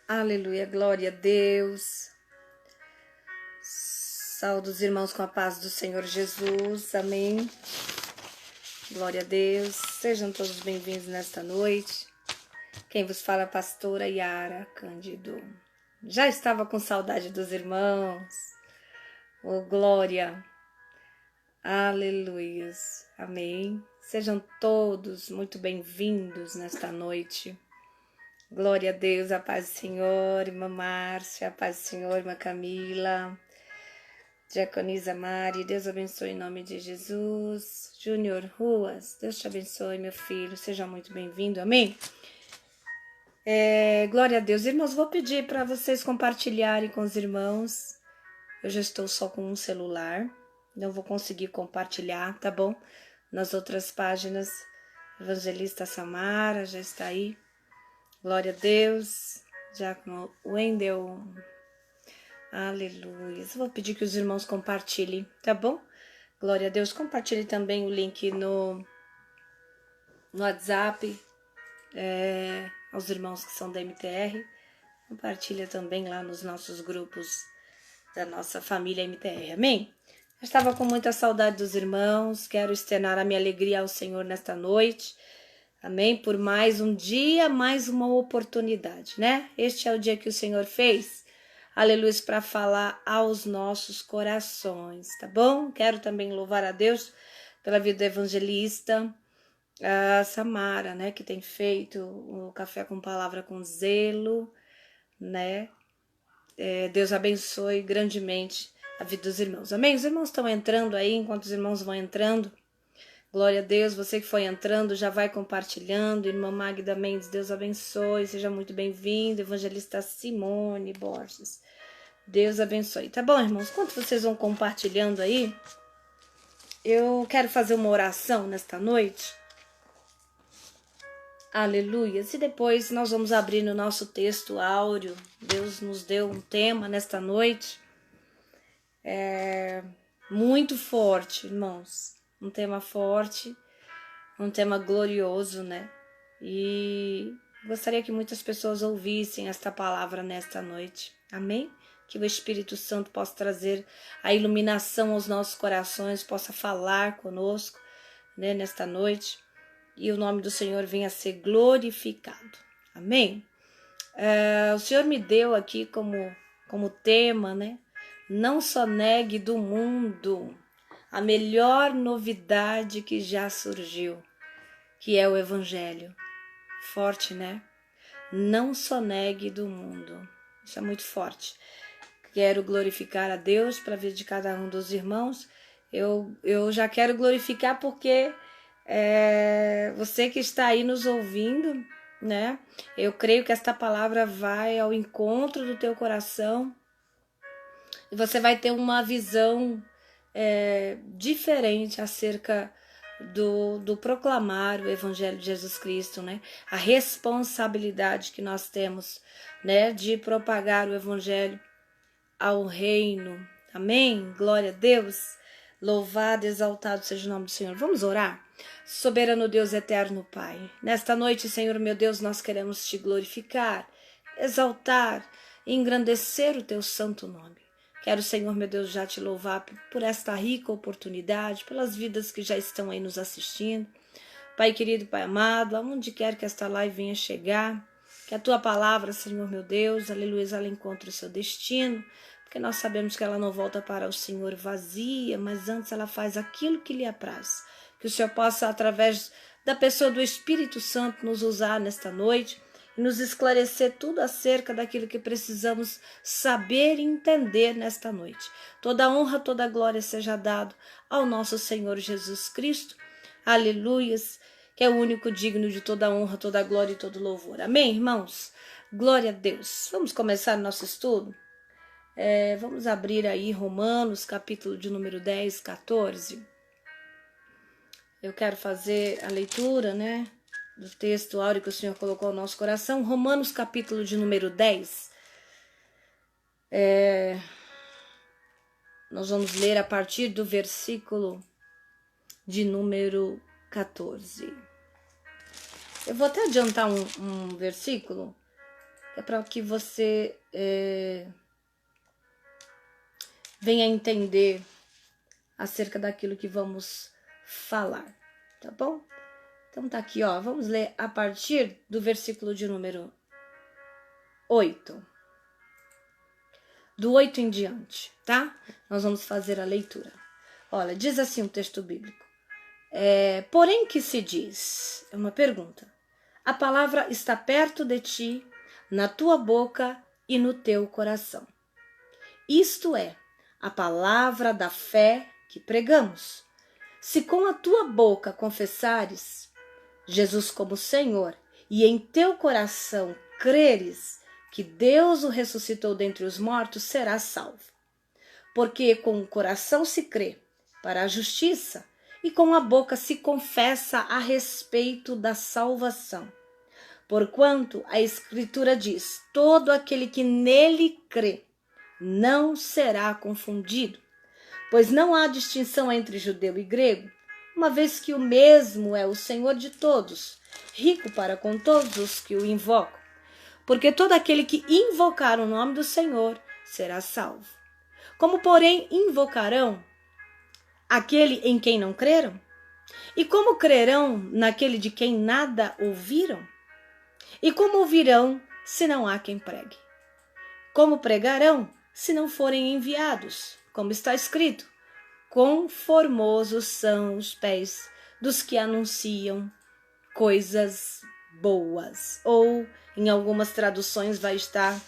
Aleluia, glória a Deus. Saúdo os irmãos com a paz do Senhor Jesus, amém. Glória a Deus, sejam todos bem-vindos nesta noite. Quem vos fala é a pastora Yara Cândido. Já estava com saudade dos irmãos. Oh, glória. Aleluias, amém. Sejam todos muito bem-vindos nesta noite. Glória a Deus, a paz do Senhor, irmã Márcia, a paz do Senhor, irmã Camila, Diaconisa Mari, Deus abençoe em nome de Jesus. Júnior Ruas, Deus te abençoe, meu filho, seja muito bem-vindo, amém? Glória a Deus. Irmãos, vou pedir para vocês compartilharem com os irmãos. Eu já estou só com um celular, não vou conseguir compartilhar, tá bom? Nas outras páginas, Evangelista Samara já está aí. Glória a Deus, Diácono Wendel, aleluia. Vou pedir que os irmãos compartilhem, tá bom? Glória a Deus, compartilhe também o link no WhatsApp, aos irmãos que são da MTR. Compartilha também lá nos nossos grupos da nossa família MTR, amém? Eu estava com muita saudade dos irmãos, quero externar a minha alegria ao Senhor nesta noite. Amém? Por mais um dia, mais uma oportunidade, né? Este é o dia que o Senhor fez. Aleluia, para falar aos nossos corações, tá bom? Quero também louvar a Deus pela vida do evangelista, a Samara, né? Que tem feito o Café com Palavra com zelo, né? Deus abençoe grandemente a vida dos irmãos. Amém? Os irmãos estão entrando aí, enquanto os irmãos vão entrando. Glória a Deus, você que foi entrando, já vai compartilhando. Irmã Magda Mendes, Deus abençoe, seja muito bem-vindo. Evangelista Simone Borges, Deus abençoe. Tá bom, irmãos? Enquanto vocês vão compartilhando aí, eu quero fazer uma oração nesta noite. Aleluia. E depois nós vamos abrir no nosso texto áureo. Deus nos deu um tema nesta noite. Muito forte, irmãos. Um tema forte, um tema glorioso, né? E gostaria que muitas pessoas ouvissem esta palavra nesta noite. Amém? Que o Espírito Santo possa trazer a iluminação aos nossos corações, possa falar conosco, né, nesta noite. E o nome do Senhor venha a ser glorificado. Amém? O Senhor me deu aqui como tema, né? Não só negue do mundo a melhor novidade que já surgiu, que é o Evangelho. Forte, né? Não só negue do mundo. Isso é muito forte. Quero glorificar a Deus pela vida de cada um dos irmãos. Eu já quero glorificar porque você que está aí nos ouvindo, né? Eu creio que esta palavra vai ao encontro do teu coração e você vai ter uma visão diferente acerca do proclamar o Evangelho de Jesus Cristo, né? A responsabilidade que nós temos, né, de propagar o Evangelho ao reino. Amém? Glória a Deus. Louvado, exaltado seja o nome do Senhor. Vamos orar? Soberano Deus, eterno Pai, nesta noite, Senhor meu Deus, nós queremos te glorificar, exaltar e engrandecer o teu santo nome. Quero, Senhor meu Deus, já te louvar por esta rica oportunidade, pelas vidas que já estão aí nos assistindo. Pai querido, Pai amado, aonde quer que esta live venha chegar, que a tua palavra, Senhor meu Deus, aleluia, ela encontre o seu destino, porque nós sabemos que ela não volta para o Senhor vazia, mas antes ela faz aquilo que lhe apraz. Que o Senhor possa, através da pessoa do Espírito Santo, nos usar nesta noite e nos esclarecer tudo acerca daquilo que precisamos saber e entender nesta noite. Toda honra, toda glória seja dado ao nosso Senhor Jesus Cristo. Aleluias, que é o único digno de toda honra, toda glória e todo louvor. Amém, irmãos? Glória a Deus. Vamos começar nosso estudo? Vamos abrir aí Romanos, capítulo de número 10, 14. Eu quero fazer a leitura, né, do texto áureo que o Senhor colocou no nosso coração. Romanos, capítulo de número 10. Nós vamos ler a partir do versículo de número 14. Eu vou até adiantar um versículo, é para que você venha entender acerca daquilo que vamos falar, tá bom? Então tá aqui, ó, vamos ler a partir do versículo de número 8. Do 8 em diante, tá? Nós vamos fazer a leitura. Olha, diz assim o texto bíblico. Porém que se diz, é uma pergunta, a palavra está perto de ti, na tua boca e no teu coração. Isto é, a palavra da fé que pregamos. Se com a tua boca confessares Jesus como Senhor e em teu coração creres que Deus o ressuscitou dentre os mortos, serás salvo. Porque com o coração se crê para a justiça e com a boca se confessa a respeito da salvação. Porquanto a Escritura diz, todo aquele que nele crê não será confundido, pois não há distinção entre judeu e grego, uma vez que o mesmo é o Senhor de todos, rico para com todos os que o invocam. Porque todo aquele que invocar o nome do Senhor será salvo. Como, porém, invocarão aquele em quem não creram? E como crerão naquele de quem nada ouviram? E como ouvirão se não há quem pregue? Como pregarão se não forem enviados? Como está escrito, quão formosos são os pés dos que anunciam coisas boas. Ou em algumas traduções vai estar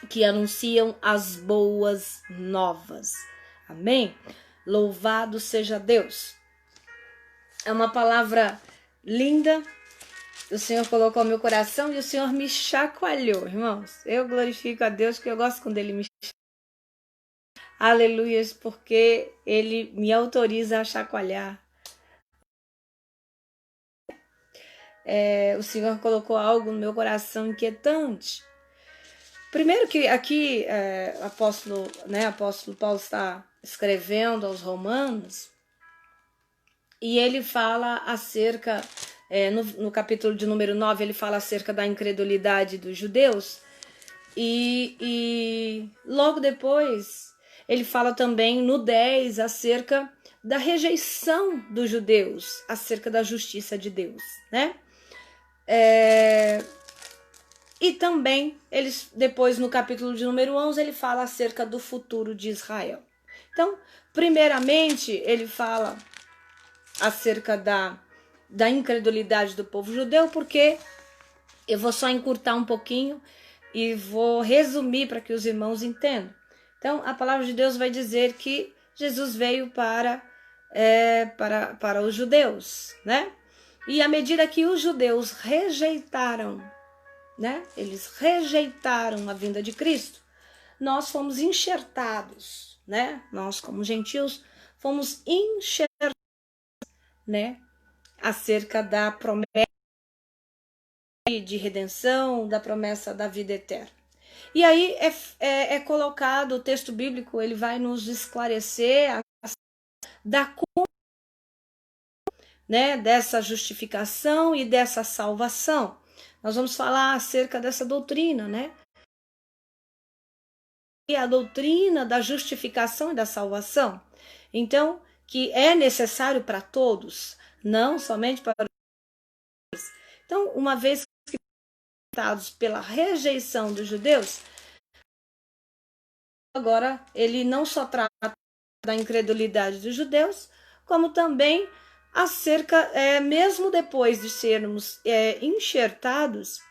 que anunciam as boas novas. Amém? Louvado seja Deus. É uma palavra linda. O Senhor colocou no meu coração e o Senhor me chacoalhou, irmãos. Eu glorifico a Deus, porque eu gosto quando Ele me chacoalha. Aleluias, porque Ele me autoriza a chacoalhar. O Senhor colocou algo no meu coração inquietante. Primeiro que aqui apóstolo Paulo está escrevendo aos Romanos e ele fala acerca, no capítulo de número 9, ele fala acerca da incredulidade dos judeus e logo depois ele fala também no 10 acerca da rejeição dos judeus, acerca da justiça de Deus, né? E também, depois no capítulo de número 11, ele fala acerca do futuro de Israel. Então, primeiramente, ele fala acerca da incredulidade do povo judeu, porque eu vou só encurtar um pouquinho e vou resumir para que os irmãos entendam. Então, a palavra de Deus vai dizer que Jesus veio para os judeus, né? E à medida que os judeus rejeitaram, né? Eles rejeitaram a vinda de Cristo, nós fomos enxertados, né? Nós, como gentios, fomos enxertados, né? Acerca da promessa de redenção, da promessa da vida eterna. E aí é colocado, o texto bíblico, ele vai nos esclarecer da né, dessa justificação e dessa salvação. Nós vamos falar acerca dessa doutrina, né? E a doutrina da justificação e da salvação. Então, que é necessário para todos, não somente para os. Então, uma vez que afetados pela rejeição dos judeus, agora ele não só trata da incredulidade dos judeus, como também acerca, mesmo depois de sermos enxertados,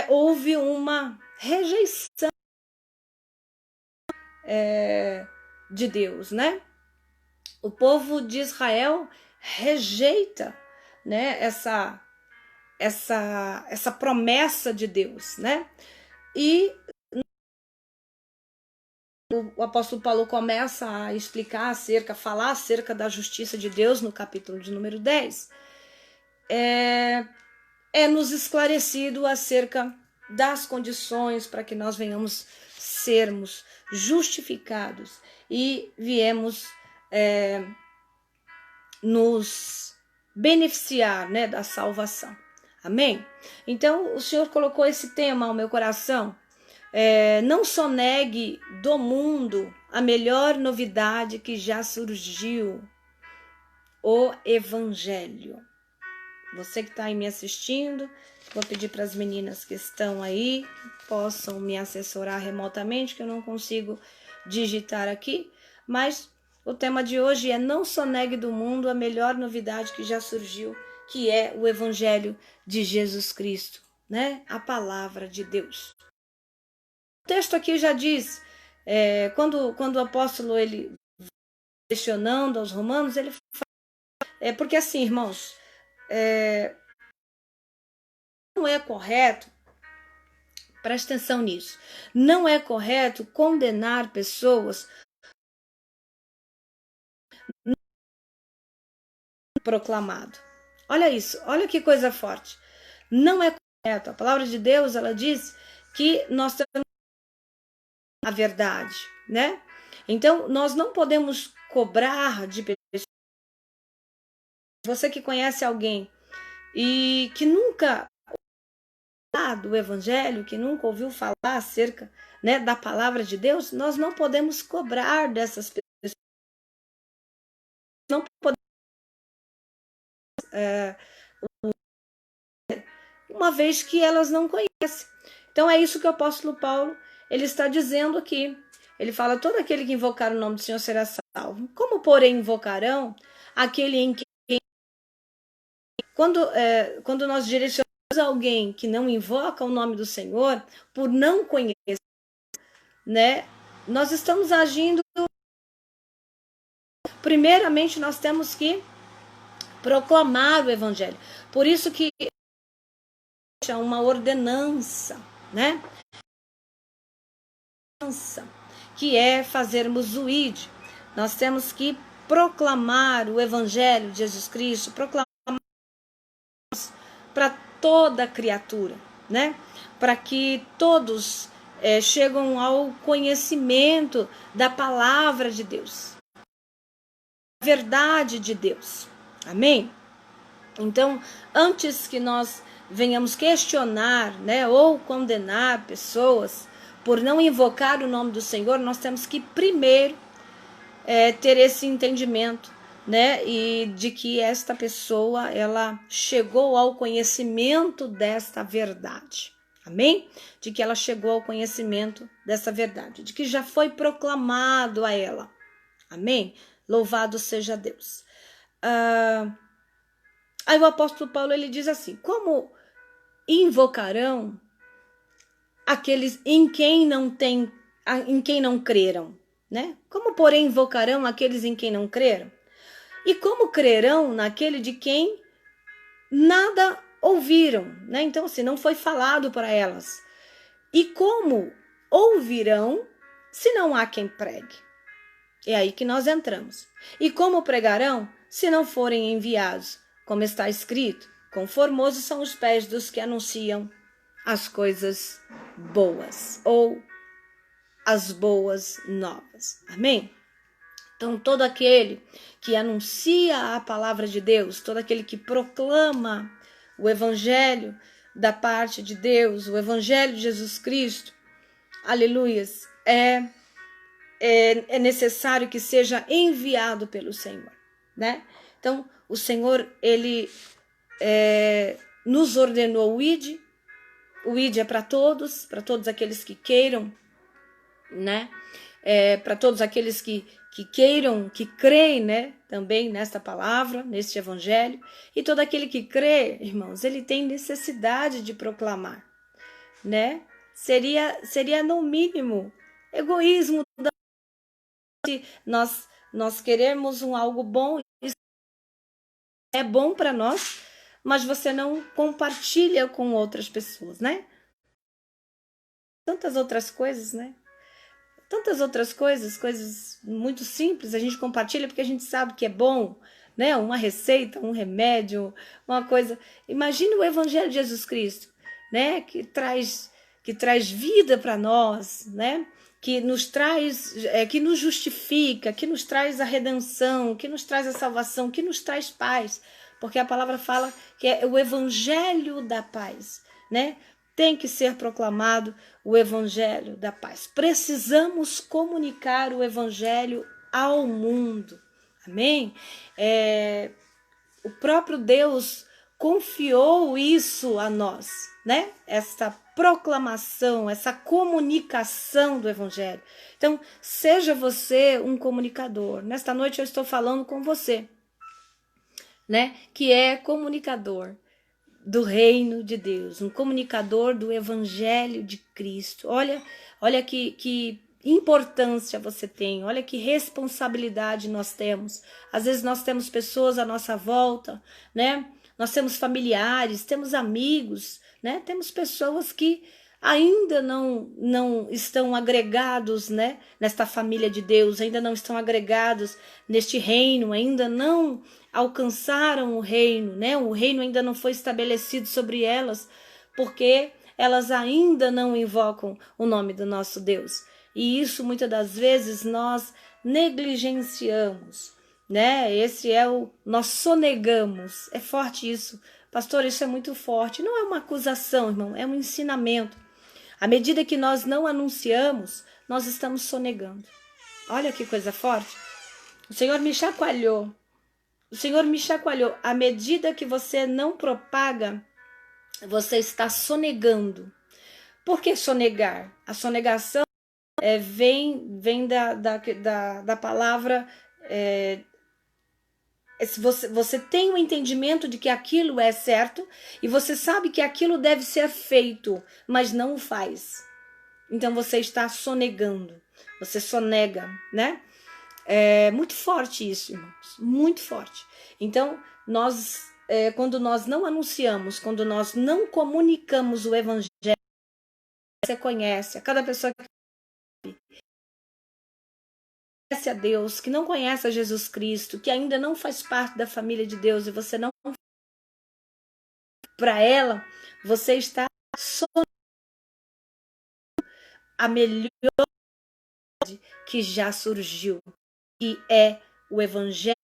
houve uma rejeição de Deus, né? O povo de Israel rejeita, né, essa promessa de Deus, né? E o apóstolo Paulo começa a explicar falar acerca da justiça de Deus no capítulo de número 10. Nos esclarecido acerca das condições para que nós venhamos sermos justificados e viemos nos beneficiar, né, da salvação. Amém? Então, o Senhor colocou esse tema ao meu coração. Não sonegue do mundo a melhor novidade que já surgiu, o Evangelho. Você que está aí me assistindo, vou pedir para as meninas que estão aí, possam me assessorar remotamente, que eu não consigo digitar aqui, mas o tema de hoje é: não sonegue do mundo a melhor novidade que já surgiu, que é o Evangelho de Jesus Cristo, né? A palavra de Deus. O texto aqui já diz, quando o apóstolo ele questionando aos romanos, ele fala, porque assim, irmãos, não é correto, presta atenção nisso, não é correto condenar pessoas proclamado. Olha isso, olha que coisa forte. Não é correto. A palavra de Deus, ela diz que nós temos a verdade, né? Então, nós não podemos cobrar de pessoas. Você que conhece alguém e que nunca do Evangelho, que nunca ouviu falar acerca, né, da palavra de Deus, nós não podemos cobrar dessas pessoas. Não podemos, uma vez que elas não conhecem. Então é isso que o apóstolo Paulo ele está dizendo aqui. Ele fala: todo aquele que invocar o nome do Senhor será salvo. Como, porém, invocarão aquele em quem... Quando nós direcionamos alguém que não invoca o nome do Senhor, por não conhecer, né, nós estamos agindo... Primeiramente, nós temos que proclamar o Evangelho. Por isso que é uma ordenança, né? Que é fazermos o ID. Nós temos que proclamar o Evangelho de Jesus Cristo, proclamar para toda criatura, né? Para que todos chegam ao conhecimento da palavra de Deus, a verdade de Deus. Amém? Então, antes que nós venhamos questionar, né, ou condenar pessoas por não invocar o nome do Senhor, nós temos que primeiro ter esse entendimento, né, e de que esta pessoa ela chegou ao conhecimento desta verdade. Amém? De que ela chegou ao conhecimento dessa verdade, de que já foi proclamado a ela. Amém? Louvado seja Deus. Aí o apóstolo Paulo ele diz assim: como invocarão aqueles em quem não creram, né? Como, porém, invocarão aqueles em quem não creram? E como crerão naquele de quem nada ouviram, né? Então, assim, não foi falado para elas. E como ouvirão se não há quem pregue? É aí que nós entramos. E como pregarão se não forem enviados? Como está escrito: quão formosos são os pés dos que anunciam as coisas boas, ou as boas novas. Amém? Então, todo aquele que anuncia a palavra de Deus, todo aquele que proclama o Evangelho da parte de Deus, o Evangelho de Jesus Cristo, aleluias, é necessário que seja enviado pelo Senhor, né? Então, o Senhor, ele nos ordenou o ID é para todos aqueles que queiram, né? Para todos aqueles que queiram, que creem, né? Também nesta palavra, neste evangelho. E todo aquele que crê, irmãos, ele tem necessidade de proclamar, né? Seria no mínimo egoísmo se nós queremos algo bom, isso é bom para nós, mas você não compartilha com outras pessoas, né? Tantas outras coisas, né? Tantas outras coisas muito simples, a gente compartilha porque a gente sabe que é bom, né? Uma receita, um remédio, uma coisa. Imagina o Evangelho de Jesus Cristo, né? Que traz vida para nós, né? Que nos traz, que nos justifica, que nos traz a redenção, que nos traz a salvação, que nos traz paz. porque a palavra fala que é o evangelho da paz, né? Tem que ser proclamado o evangelho da paz. Precisamos comunicar o evangelho ao mundo. Amém? O próprio Deus confiou isso a nós, né? Essa proclamação, essa comunicação do evangelho. Então, seja você um comunicador. Nesta noite eu estou falando com você, né? Que é comunicador do reino de Deus, um comunicador do evangelho de Cristo. Olha que importância você tem, olha que responsabilidade nós temos. Às vezes nós temos pessoas à nossa volta, né? Nós temos familiares, temos amigos, né? Temos pessoas que ainda não estão agregados, né? Nesta família de Deus, ainda não estão agregados neste reino, ainda não alcançaram o reino, né? O reino ainda não foi estabelecido sobre elas, porque elas ainda não invocam o nome do nosso Deus. E isso muitas das vezes nós negligenciamos, né? Nós sonegamos. É forte isso. Pastor, isso é muito forte. Não é uma acusação, irmão, é um ensinamento. À medida que nós não anunciamos, nós estamos sonegando. Olha que coisa forte. O Senhor me chacoalhou. À medida que você não propaga, você está sonegando. Por que sonegar? A sonegação vem da palavra... Você tem o entendimento de que aquilo é certo e você sabe que aquilo deve ser feito, mas não o faz. Então você está sonegando. Você sonega, né? É muito forte isso, irmãos, muito forte. Então, quando nós não anunciamos, quando nós não comunicamos o evangelho, você conhece, a cada pessoa que conhece a Deus, que não conhece a Jesus Cristo, que ainda não faz parte da família de Deus e você não para ela, você está a melhor que já surgiu, que é o evangelho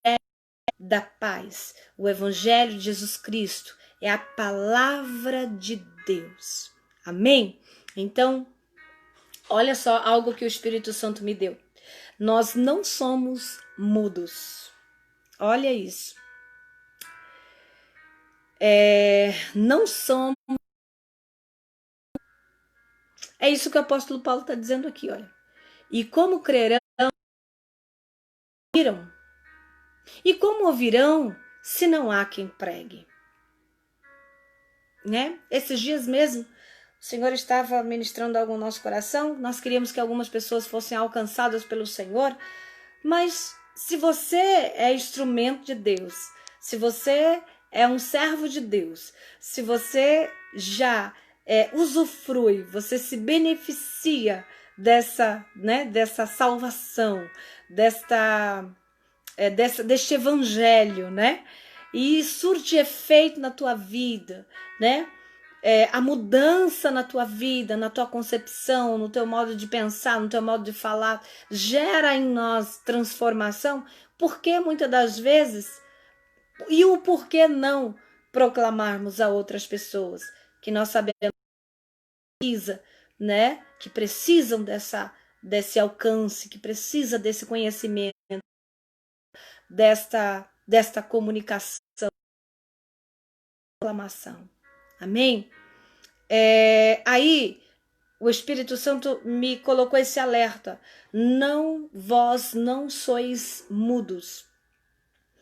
da paz, o evangelho de Jesus Cristo, é a palavra de Deus. Amém? Então, olha só algo que o Espírito Santo me deu. Nós não somos mudos. Olha isso. Não somos. É isso que o apóstolo Paulo está dizendo aqui, olha. E como crerão, ouvirão. E como ouvirão, se não há quem pregue? Né? Esses dias mesmo, o Senhor estava ministrando algo no nosso coração. Nós queríamos que algumas pessoas fossem alcançadas pelo Senhor. Mas se você é instrumento de Deus, se você é um servo de Deus, se você já usufrui, você se beneficia dessa salvação, deste evangelho, né? E surte efeito na tua vida, né? A mudança na tua vida, na tua concepção, no teu modo de pensar, no teu modo de falar, gera em nós transformação, porque muitas das vezes, e o porquê não proclamarmos a outras pessoas, que nós sabemos que precisa, né? Que precisam desse alcance, que precisa desse conhecimento, desta comunicação, proclamação. Amém? Aí o Espírito Santo me colocou esse alerta. Vós não sois mudos.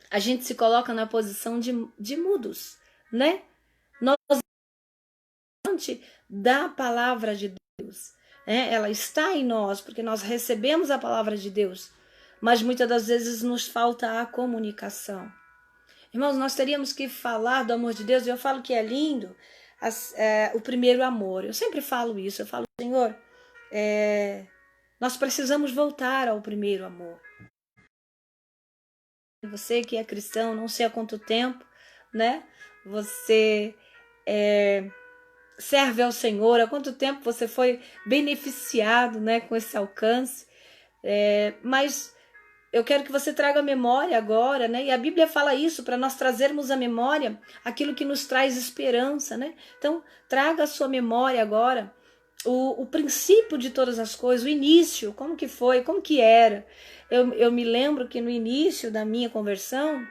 A gente se coloca na posição de mudos, né? Nós da palavra de Deus, né? Ela está em nós, porque nós recebemos a palavra de Deus, mas muitas das vezes nos falta a comunicação. Irmãos, nós teríamos que falar do amor de Deus, e eu falo que é lindo o primeiro amor. Eu sempre falo isso, eu falo, Senhor, nós precisamos voltar ao primeiro amor. Você que é cristão, não sei há quanto tempo, né? Você serve ao Senhor, há quanto tempo você foi beneficiado, né, com esse alcance, mas eu quero que você traga a memória agora, né? E a Bíblia fala isso, para nós trazermos à memória aquilo que nos traz esperança, né? Então, traga a sua memória agora o princípio de todas as coisas, o início, como que foi, como que era. Eu me lembro que no início da minha conversão,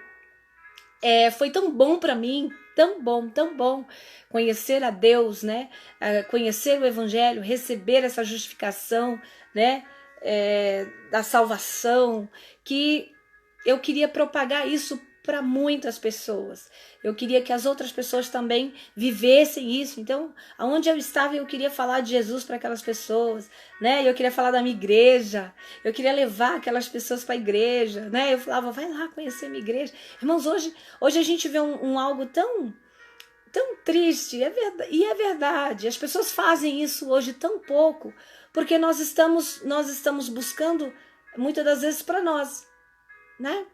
foi tão bom para mim, tão bom conhecer a Deus, né? Conhecer o Evangelho, receber essa justificação, né? Da salvação, que eu queria propagar isso para muitas pessoas. Eu queria que as outras pessoas também vivessem isso. Então, aonde eu estava, eu queria falar de Jesus para aquelas pessoas, né? Eu queria falar da minha igreja. Eu queria levar aquelas pessoas para a igreja, né? Eu falava, vai lá conhecer a minha igreja. Irmãos, hoje a gente vê um algo tão triste, é verdade. As pessoas fazem isso hoje tão pouco, porque nós estamos buscando muitas das vezes para nós, né?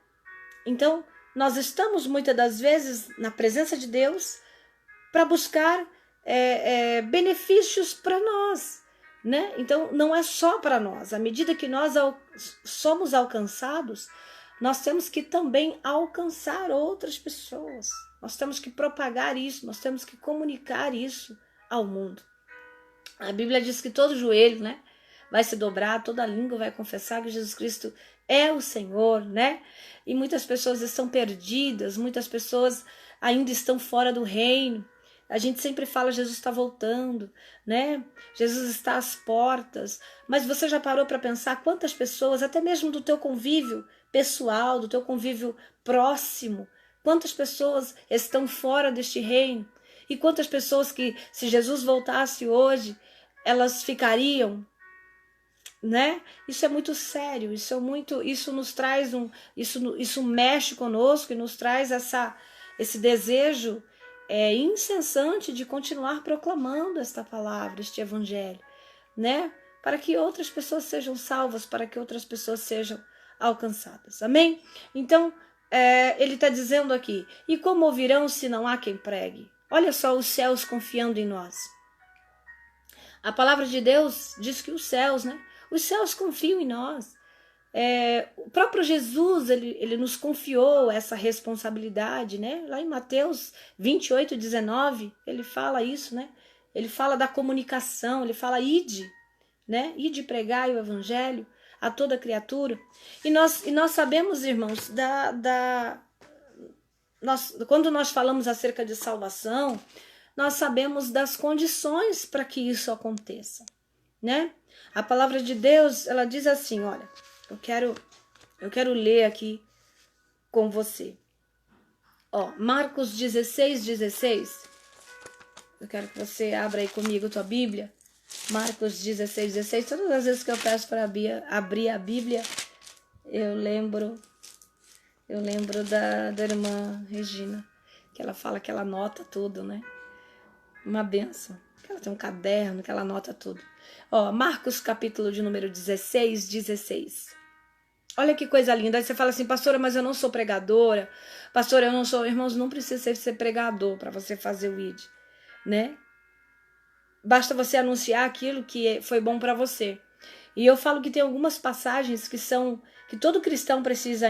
Então, nós estamos muitas das vezes na presença de Deus para buscar benefícios para nós, né? Então, não é só para nós. À medida que nós somos alcançados, nós temos que também alcançar outras pessoas. Nós temos que propagar isso, nós temos que comunicar isso ao mundo. A Bíblia diz que todo joelho, né, vai se dobrar, toda língua vai confessar que Jesus Cristo é o Senhor, né? E muitas pessoas estão perdidas, muitas pessoas ainda estão fora do reino. A gente sempre fala, Jesus está voltando, né? Jesus está às portas. Mas você já parou para pensar quantas pessoas, até mesmo do teu convívio pessoal, do teu convívio próximo, quantas pessoas estão fora deste reino? E quantas pessoas que, se Jesus voltasse hoje, elas ficariam, né? Isso é muito sério, isso nos traz isso mexe conosco e nos traz esse desejo incessante de continuar proclamando esta palavra, este evangelho, né? Para que outras pessoas sejam salvas, para que outras pessoas sejam alcançadas. Amém? Então, ele está dizendo aqui, e como ouvirão se não há quem pregue? Olha só os céus confiando em nós. A palavra de Deus diz que os céus, né? Os céus confiam em nós. O próprio Jesus, ele nos confiou essa responsabilidade, né? Lá em Mateus 28, 19, ele fala isso, né? Ele fala da comunicação, ele fala ide, né? Ide pregar o evangelho a toda criatura. E nós sabemos, irmãos, quando nós falamos acerca de salvação, nós sabemos das condições para que isso aconteça, né? A palavra de Deus, ela diz assim, olha, eu quero ler aqui com você. Ó, Marcos 16, 16. Eu quero que você abra aí comigo a tua Bíblia. Marcos 16, 16. Todas as vezes que eu peço para abrir a Bíblia, eu lembro da irmã Regina, que ela fala que ela anota tudo, né? Uma benção. Ela tem um caderno que ela anota tudo. Ó, Marcos capítulo de número 16, 16. Olha que coisa linda. Aí você fala assim, pastora, mas eu não sou pregadora. Pastora, eu não sou... Irmãos, não precisa ser pregador para você fazer o ID, né? Basta você anunciar aquilo que foi bom para você. E eu falo que tem algumas passagens que todo cristão precisa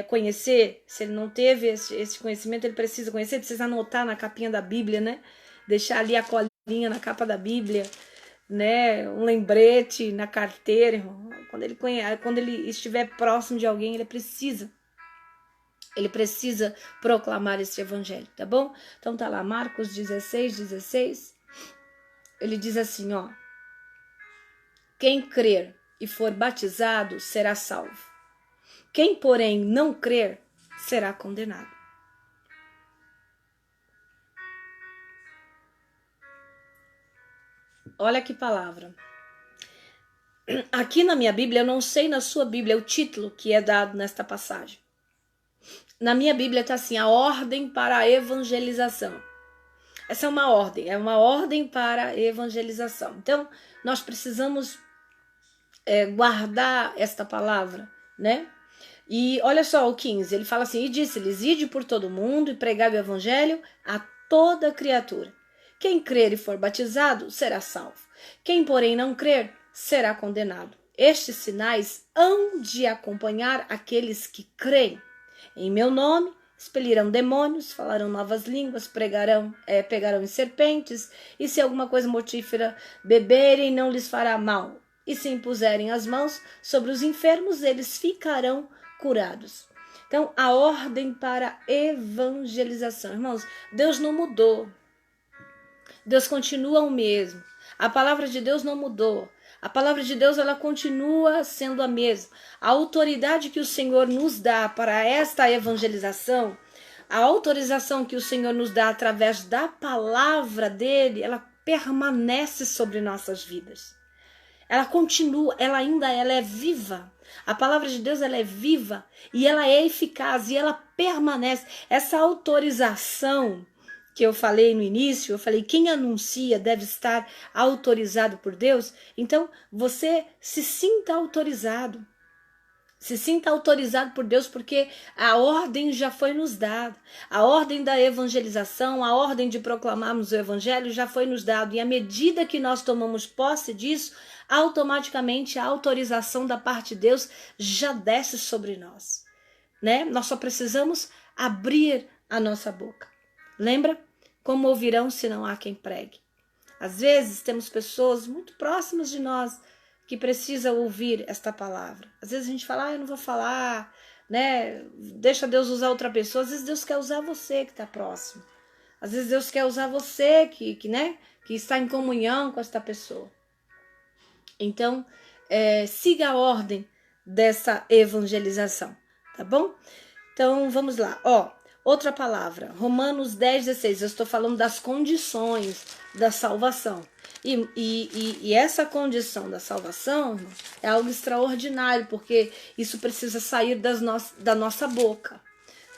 conhecer. Se ele não teve esse conhecimento, ele precisa conhecer, precisa anotar na capinha da Bíblia, né? Deixar ali a colinha na capa da Bíblia, né? Um lembrete na carteira, irmão. Quando ele estiver próximo de alguém, ele precisa proclamar esse evangelho, tá bom? Então tá lá, Marcos 16, 16. Ele diz assim, ó: quem crer e for batizado será salvo. Quem, porém, não crer será condenado. Olha que palavra. Aqui na minha Bíblia, eu não sei na sua Bíblia o título que é dado nesta passagem. Na minha Bíblia está assim, a ordem para a evangelização. Essa é uma ordem para a evangelização. Então, nós precisamos guardar esta palavra, né? E olha só o 15, ele fala assim, e disse-lhes, ide por todo mundo e pregai o evangelho a toda criatura. Quem crer e for batizado será salvo. Quem, porém, não crer será condenado. estes sinais hão de acompanhar aqueles que creem. Em meu nome expelirão demônios, falarão novas línguas, pegarão em serpentes, e se alguma coisa mortífera beberem, não lhes fará mal. E se impuserem as mãos sobre os enfermos, eles ficarão curados. Então, a ordem para evangelização. Irmãos, Deus não mudou. Deus continua o mesmo. A palavra de Deus não mudou. A palavra de Deus, ela continua sendo a mesma. A autoridade que o Senhor nos dá para esta evangelização, a autorização que o Senhor nos dá através da palavra dele, ela permanece sobre nossas vidas. Ela continua, ela é viva. A palavra de Deus, ela é viva e ela é eficaz e ela permanece. Essa autorização que eu falei no início, eu falei, quem anuncia deve estar autorizado por Deus. Então, você se sinta autorizado. Se sinta autorizado por Deus, porque a ordem já foi nos dada. A ordem da evangelização, a ordem de proclamarmos o evangelho já foi nos dado. E à medida que nós tomamos posse disso, automaticamente a autorização da parte de Deus já desce sobre nós, né? Nós só precisamos abrir a nossa boca. Lembra? Como ouvirão se não há quem pregue? Às vezes temos pessoas muito próximas de nós que precisam ouvir esta palavra. Às vezes a gente fala, eu não vou falar, né? Deixa Deus usar outra pessoa. Às vezes Deus quer usar você que está próximo. Às vezes Deus quer usar você que está em comunhão com esta pessoa. Então, siga a ordem dessa evangelização, tá bom? Então, vamos lá. Outra palavra, Romanos 10:16. Eu estou falando das condições da salvação. E essa condição da salvação, irmão, é algo extraordinário, porque isso precisa sair da nossa boca,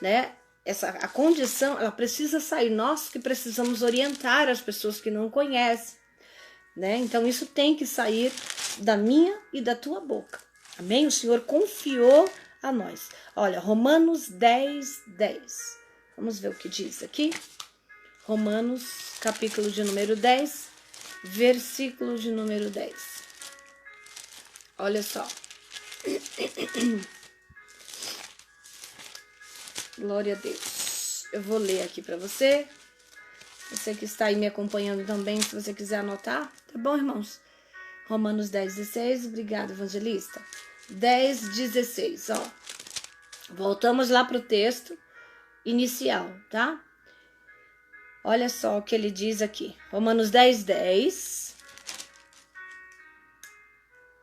né? A condição, ela precisa sair. Nós que precisamos orientar as pessoas que não conhecem, né? Então isso tem que sair da minha e da tua boca. Amém? O Senhor confiou a nós. Olha, Romanos 10:10. Vamos ver o que diz aqui. Romanos, capítulo de número 10, versículo de número 10. Olha só. Glória a Deus. Eu vou ler aqui para você. Você que está aí me acompanhando também, se você quiser anotar. Tá bom, irmãos? Romanos 10:16. Obrigada, evangelista. 10:16, ó. Voltamos lá para o texto inicial, tá? Olha só o que ele diz aqui. Romanos 10:10.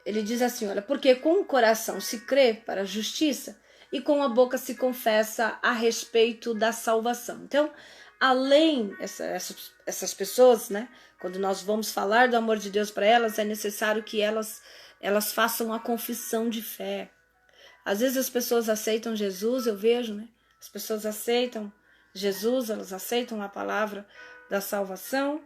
Ele diz assim, olha, porque com o coração se crê para a justiça e com a boca se confessa a respeito da salvação. Então, além essas pessoas, né? Quando nós vamos falar do amor de Deus para elas, é necessário que elas façam a confissão de fé. Às vezes as pessoas aceitam Jesus, eu vejo, né? As pessoas aceitam Jesus, elas aceitam a palavra da salvação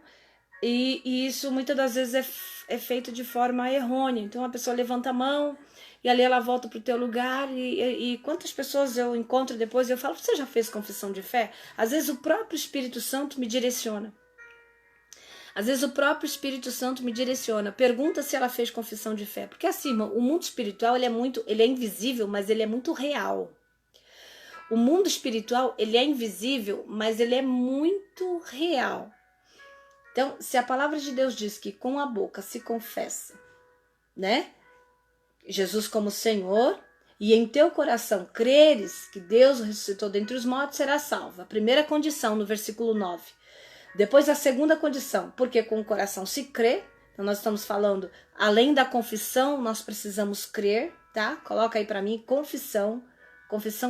e isso muitas das vezes é feito de forma errônea. Então a pessoa levanta a mão e ali ela volta para o teu lugar e quantas pessoas eu encontro depois e eu falo, você já fez confissão de fé? Às vezes o próprio Espírito Santo me direciona. Às vezes o próprio Espírito Santo me direciona, pergunta se ela fez confissão de fé. Porque assim, irmão, o mundo espiritual ele é invisível, mas ele é muito real. O mundo espiritual, ele é invisível, mas ele é muito real. Então, se a palavra de Deus diz que com a boca se confessa, né? Jesus como Senhor, e em teu coração creres que Deus ressuscitou dentre os mortos, será salvo. A primeira condição, no versículo 9. Depois a segunda condição, porque com o coração se crê. Então nós estamos falando, além da confissão, nós precisamos crer, tá? Coloca aí para mim, confissão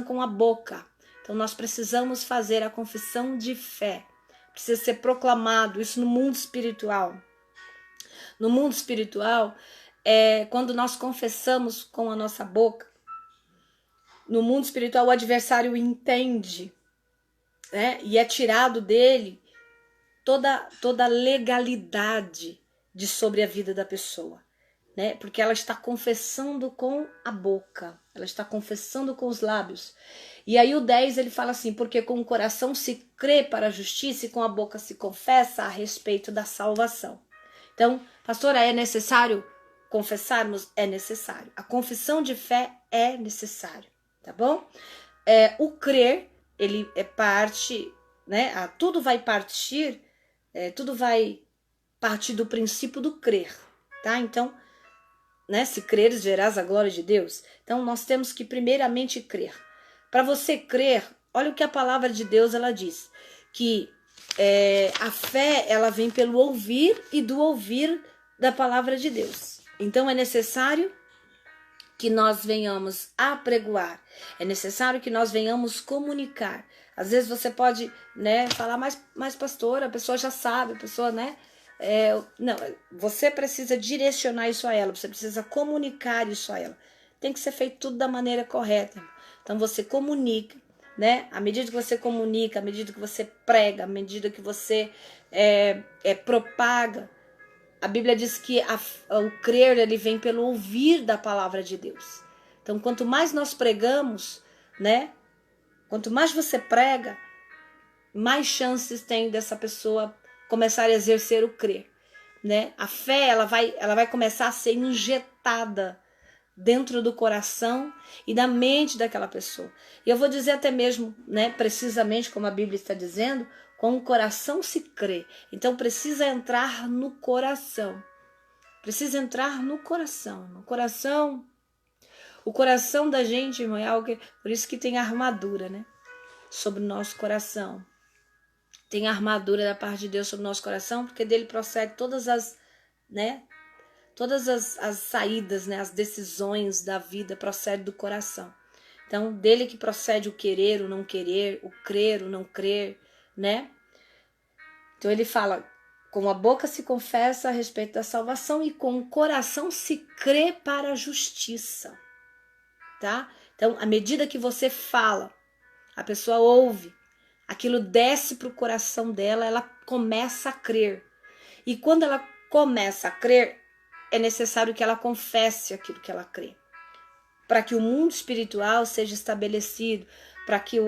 com a boca. Então nós precisamos fazer a confissão de fé. Precisa ser proclamado, isso no mundo espiritual. No mundo espiritual, quando nós confessamos com a nossa boca, no mundo espiritual o adversário entende, né? E é tirado dele toda a legalidade de sobre a vida da pessoa, né? Porque ela está confessando com a boca, ela está confessando com os lábios. E aí o 10 ele fala assim, porque com o coração se crê para a justiça e com a boca se confessa a respeito da salvação. Então, pastora, é necessário confessarmos? É necessário. A confissão de fé é necessário, tá bom? O crer, ele é parte, né? Tudo vai partir do princípio do crer, tá? Então, né? Se creres, verás a glória de Deus. Então, nós temos que primeiramente crer. Para você crer, olha o que a palavra de Deus ela diz, que a fé ela vem pelo ouvir e do ouvir da palavra de Deus. Então, é necessário que nós venhamos apregoar, é necessário que nós venhamos comunicar. Às vezes você pode, né, falar, mas pastor, a pessoa já sabe, a pessoa, né, não, você precisa direcionar isso a ela, você precisa comunicar isso a ela. Tem que ser feito tudo da maneira correta. Então você comunica, né? À medida que você comunica, à medida que você prega, à medida que você propaga, a Bíblia diz que o crer ele vem pelo ouvir da palavra de Deus. Então, quanto mais nós pregamos, né? Quanto mais você prega, mais chances tem dessa pessoa começar a exercer o crer, né? A fé ela vai começar a ser injetada dentro do coração e da mente daquela pessoa. E eu vou dizer até mesmo, né? Precisamente como a Bíblia está dizendo. Com o coração se crê. Então precisa entrar no coração. Precisa entrar no coração. No coração. O coração da gente, irmão, é algo por isso que tem armadura, né? Sobre o nosso coração. Tem armadura da parte de Deus sobre o nosso coração, porque dele procede todas as, né? Todas as saídas, né? As decisões da vida procedem do coração. Então, dele que procede o querer, o não querer, o crer, o não crer, né? Então ele fala, com a boca se confessa a respeito da salvação e com o coração se crê para a justiça, tá? Então, à medida que você fala, a pessoa ouve, aquilo desce para o coração dela, ela começa a crer. E quando ela começa a crer, é necessário que ela confesse aquilo que ela crê, para que o mundo espiritual seja estabelecido, para que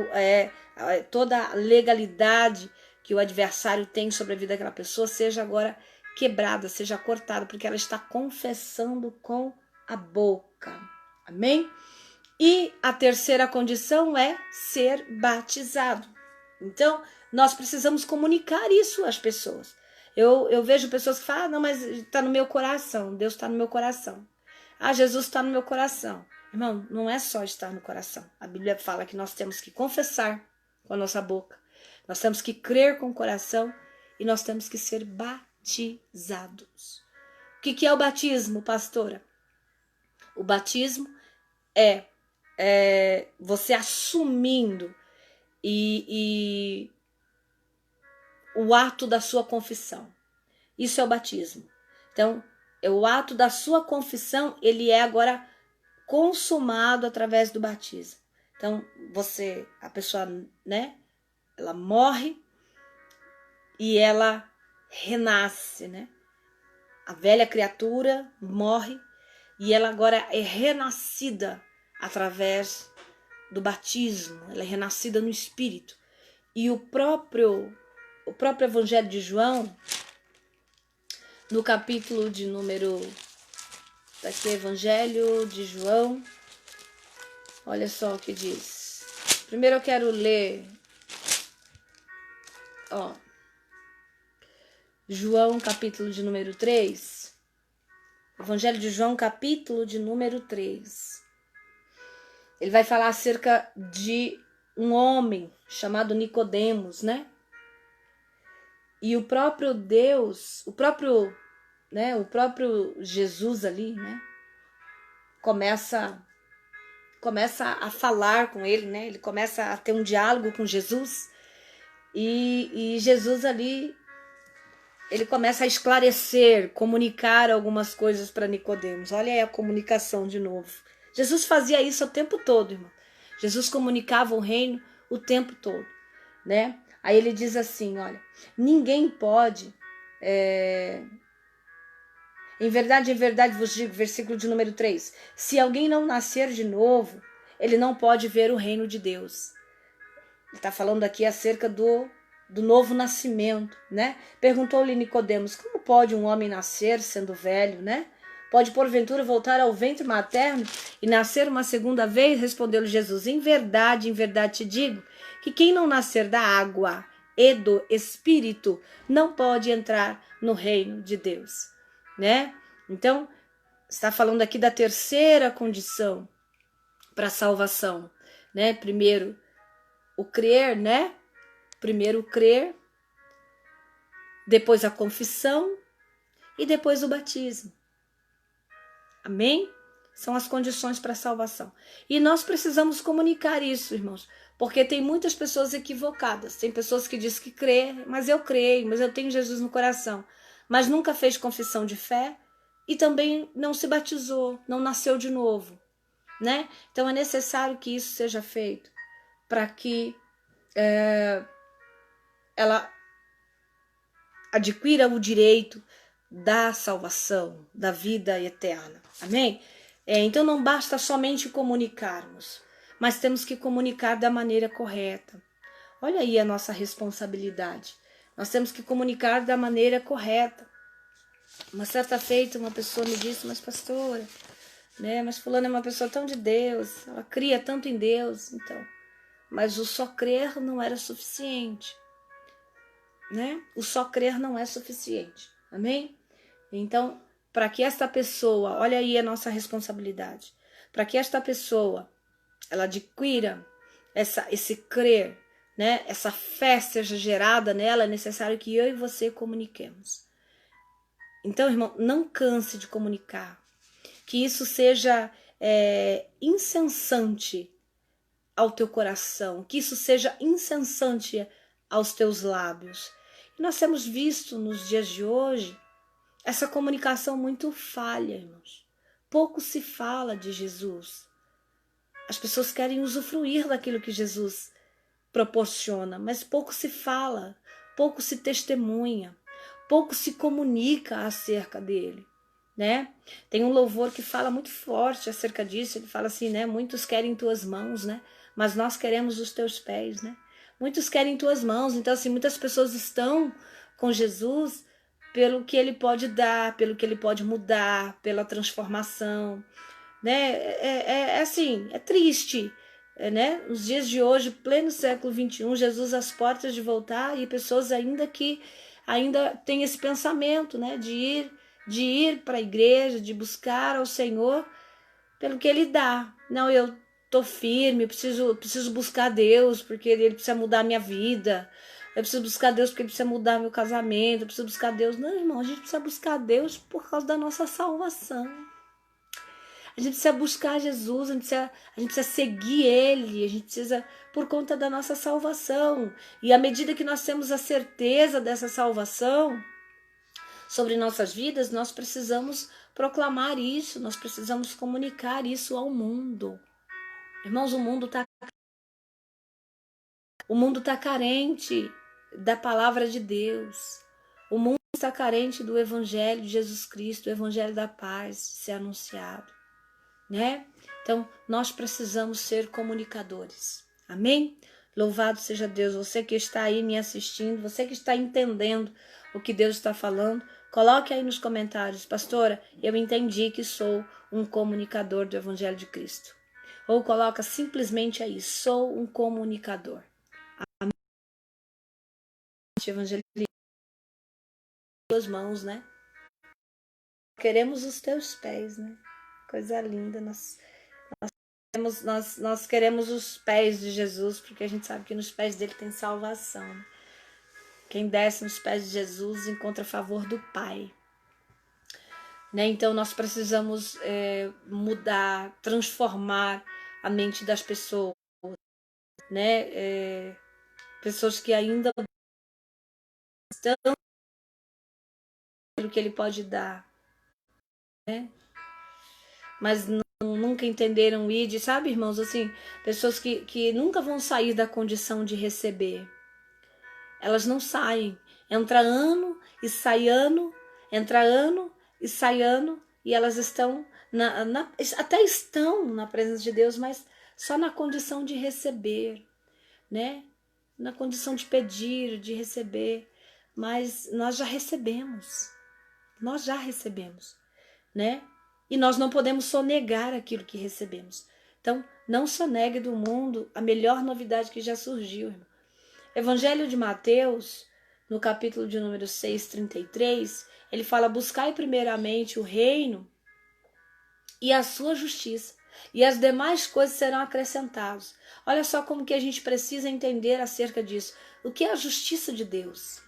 toda a legalidade que o adversário tem sobre a vida daquela pessoa seja agora quebrada, seja cortada, porque ela está confessando com a boca. Amém? E a terceira condição é ser batizado. Então, nós precisamos comunicar isso às pessoas. Eu vejo pessoas que falam, não, mas está no meu coração, Deus está no meu coração. Jesus está no meu coração. Irmão, não é só estar no coração. A Bíblia fala que nós temos que confessar com a nossa boca. Nós temos que crer com o coração e nós temos que ser batizados. O que é o batismo, pastora? O batismo é você assumindo e o ato da sua confissão. Isso é o batismo. Então, o ato da sua confissão, ele é agora consumado através do batismo. Então, a pessoa, né? Ela morre e ela renasce, né? A velha criatura morre e ela agora é renascida através do batismo. Ela é renascida no Espírito. E o próprio Evangelho de João, no capítulo de número... Daqui, Evangelho de João. Olha só o que diz. Primeiro eu quero ler... João, capítulo de número 3. Evangelho de João, capítulo de número 3. Ele vai falar acerca de um homem chamado Nicodemos, né? E o próprio Deus, o próprio Jesus ali, né? Começa a falar com ele, né? Ele começa a ter um diálogo com Jesus. E Jesus ali, ele começa a esclarecer, comunicar algumas coisas para Nicodemos. Olha aí a comunicação de novo. Jesus fazia isso o tempo todo, irmão. Jesus comunicava o reino o tempo todo, né? Aí ele diz assim, olha, ninguém pode... Em verdade vos digo, versículo de número 3, se alguém não nascer de novo, ele não pode ver o reino de Deus. Ele está falando aqui acerca do novo nascimento, né? Perguntou-lhe Nicodemos, como pode um homem nascer sendo velho, né? pode porventura voltar ao ventre materno e nascer uma segunda vez? Respondeu-lhe Jesus: em verdade te digo, que quem não nascer da água e do Espírito não pode entrar no reino de Deus, né? Então, está falando aqui da terceira condição para a salvação, né? Primeiro, o crer, né? Primeiro o crer, depois a confissão e depois o batismo. Amém? São as condições para a salvação. E nós precisamos comunicar isso, irmãos, porque tem muitas pessoas equivocadas. Tem pessoas que dizem que crê, mas eu creio, mas eu tenho Jesus no coração, mas nunca fez confissão de fé e também não se batizou, não nasceu de novo, né? Então é necessário que isso seja feito para que ela adquira o direito da salvação, da vida eterna. Amém? Então não basta somente comunicarmos, mas temos que comunicar da maneira correta. Olha aí a nossa responsabilidade. Nós temos que comunicar da maneira correta. Uma certa feita, uma pessoa me disse: mas pastora, né? Mas fulana é uma pessoa tão de Deus, ela cria tanto em Deus, então. Mas o só crer não era suficiente, né? O só crer não é suficiente. Amém? Então, para que esta pessoa, olha aí a nossa responsabilidade, para que esta pessoa ela adquira esse crer, né? Essa fé seja gerada nela, é necessário que eu e você comuniquemos. Então, irmão, não canse de comunicar, que isso seja incessante ao teu coração, que isso seja incessante aos teus lábios. E nós temos visto nos dias de hoje essa comunicação muito falha, irmãos. Pouco se fala de Jesus. As pessoas querem usufruir daquilo que Jesus proporciona, mas pouco se fala, pouco se testemunha, pouco se comunica acerca dele, né? Tem um louvor que fala muito forte acerca disso, ele fala assim, né? Muitos querem tuas mãos, né? Mas nós queremos os teus pés, né? Muitos querem tuas mãos, então assim, muitas pessoas estão com Jesus pelo que ele pode dar, pelo que ele pode mudar, pela transformação, né? Assim, é triste, né? Nos dias de hoje, pleno século XXI, Jesus às portas de voltar e pessoas ainda têm esse pensamento, né? De ir para a igreja, de buscar ao Senhor pelo que ele dá. Não, eu tô firme, eu preciso buscar Deus, porque ele precisa mudar a minha vida. Eu preciso buscar Deus porque ele precisa mudar meu casamento. Eu preciso buscar Deus. Não, irmão, a gente precisa buscar Deus por causa da nossa salvação. A gente precisa buscar Jesus, a gente precisa seguir Ele, a gente precisa por conta da nossa salvação. E à medida que nós temos a certeza dessa salvação sobre nossas vidas, nós precisamos proclamar isso, nós precisamos comunicar isso ao mundo. Irmãos, o mundo está carente da palavra de Deus. O mundo está carente do Evangelho de Jesus Cristo, o Evangelho da paz ser anunciado, né? Então, nós precisamos ser comunicadores. Amém? Louvado seja Deus. Você que está aí me assistindo, você que está entendendo o que Deus está falando, coloque aí nos comentários: pastora, eu entendi que sou um comunicador do Evangelho de Cristo. Ou coloca simplesmente aí: sou um comunicador. Amém? Evangelista, tuas mãos, né? Queremos os teus pés, né? Coisa linda. Nós queremos os pés de Jesus, porque a gente sabe que nos pés dele tem salvação. Quem desce nos pés de Jesus encontra favor do Pai, né? Então nós precisamos mudar, transformar a mente das pessoas, né? Pessoas que ainda estão no que ele pode dar, né? Mas nunca entenderam o ID, sabe, irmãos? Assim, pessoas que nunca vão sair da condição de receber. Elas não saem. Entra ano e sai ano, entra ano e sai ano, e elas estão até estão na presença de Deus, mas só na condição de receber, né? Na condição de pedir, de receber. Mas nós já recebemos, né? E nós não podemos sonegar aquilo que recebemos. Então, não sonegue do mundo a melhor novidade que já surgiu, irmão. Evangelho de Mateus, no capítulo de número 6, 33, ele fala: buscai primeiramente o reino e a sua justiça, e as demais coisas serão acrescentadas. Olha só como que a gente precisa entender acerca disso. O que é a justiça de Deus?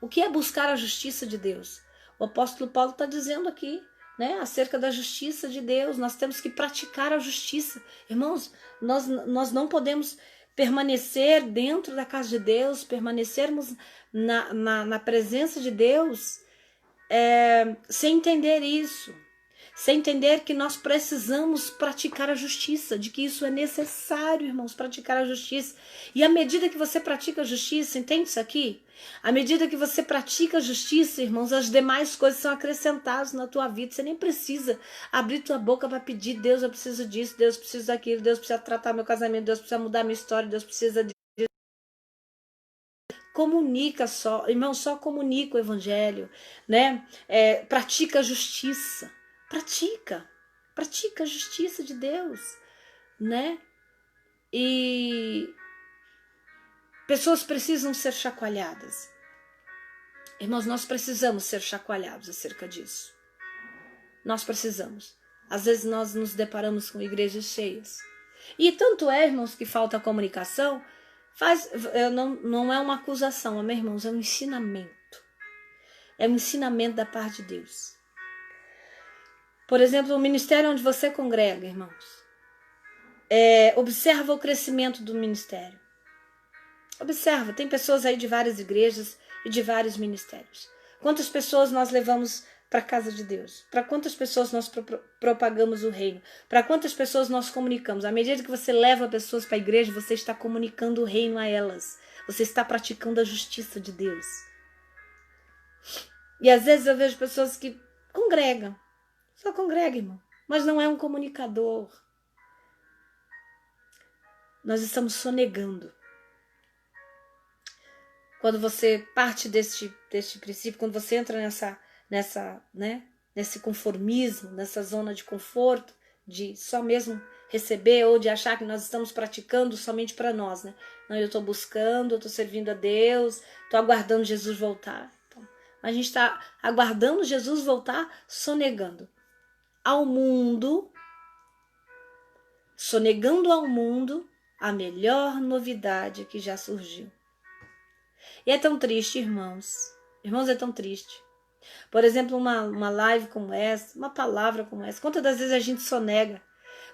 O que é buscar a justiça de Deus? O apóstolo Paulo está dizendo aqui, né, acerca da justiça de Deus. Nós temos que praticar a justiça. Irmãos, nós não podemos permanecer dentro da casa de Deus, permanecermos na presença de Deus sem entender isso. Sem entender que nós precisamos praticar a justiça, de que isso é necessário, irmãos, praticar a justiça. E à medida que você pratica a justiça, entende isso aqui? À medida que você pratica a justiça, irmãos, as demais coisas são acrescentadas na tua vida. Você nem precisa abrir tua boca para pedir: Deus, eu preciso disso, Deus precisa daquilo, Deus precisa tratar meu casamento, Deus precisa mudar minha história, Deus precisa de... Comunica só, irmão, só comunica o evangelho, né? Pratica a justiça. Pratica a justiça de Deus, né? E pessoas precisam ser chacoalhadas. Irmãos, nós precisamos ser chacoalhados acerca disso. Nós precisamos. Às vezes nós nos deparamos com igrejas cheias. E tanto é, irmãos, que falta comunicação, não é uma acusação, amém, irmãos? É um ensinamento. É um ensinamento da parte de Deus. Por exemplo, o ministério onde você congrega, irmãos. Observa o crescimento do ministério. Observa, tem pessoas aí de várias igrejas e de vários ministérios. Quantas pessoas nós levamos para a casa de Deus? Para quantas pessoas nós propagamos o reino? Para quantas pessoas nós comunicamos? À medida que você leva pessoas para a igreja, você está comunicando o reino a elas. Você está praticando a justiça de Deus. E às vezes eu vejo pessoas que congregam. Só congrega, irmão. Mas não é um comunicador. Nós estamos sonegando. Quando você parte deste princípio, quando você entra nesse conformismo, nessa zona de conforto, de só mesmo receber ou de achar que nós estamos praticando somente para nós, né? Não, eu estou buscando, eu estou servindo a Deus, estou aguardando Jesus voltar. Então, a gente está aguardando Jesus voltar, sonegando ao mundo, sonegando ao mundo a melhor novidade que já surgiu. E é tão triste, irmãos. Irmãos, é tão triste. Por exemplo, uma live como essa, uma palavra como essa. Quantas das vezes a gente sonega?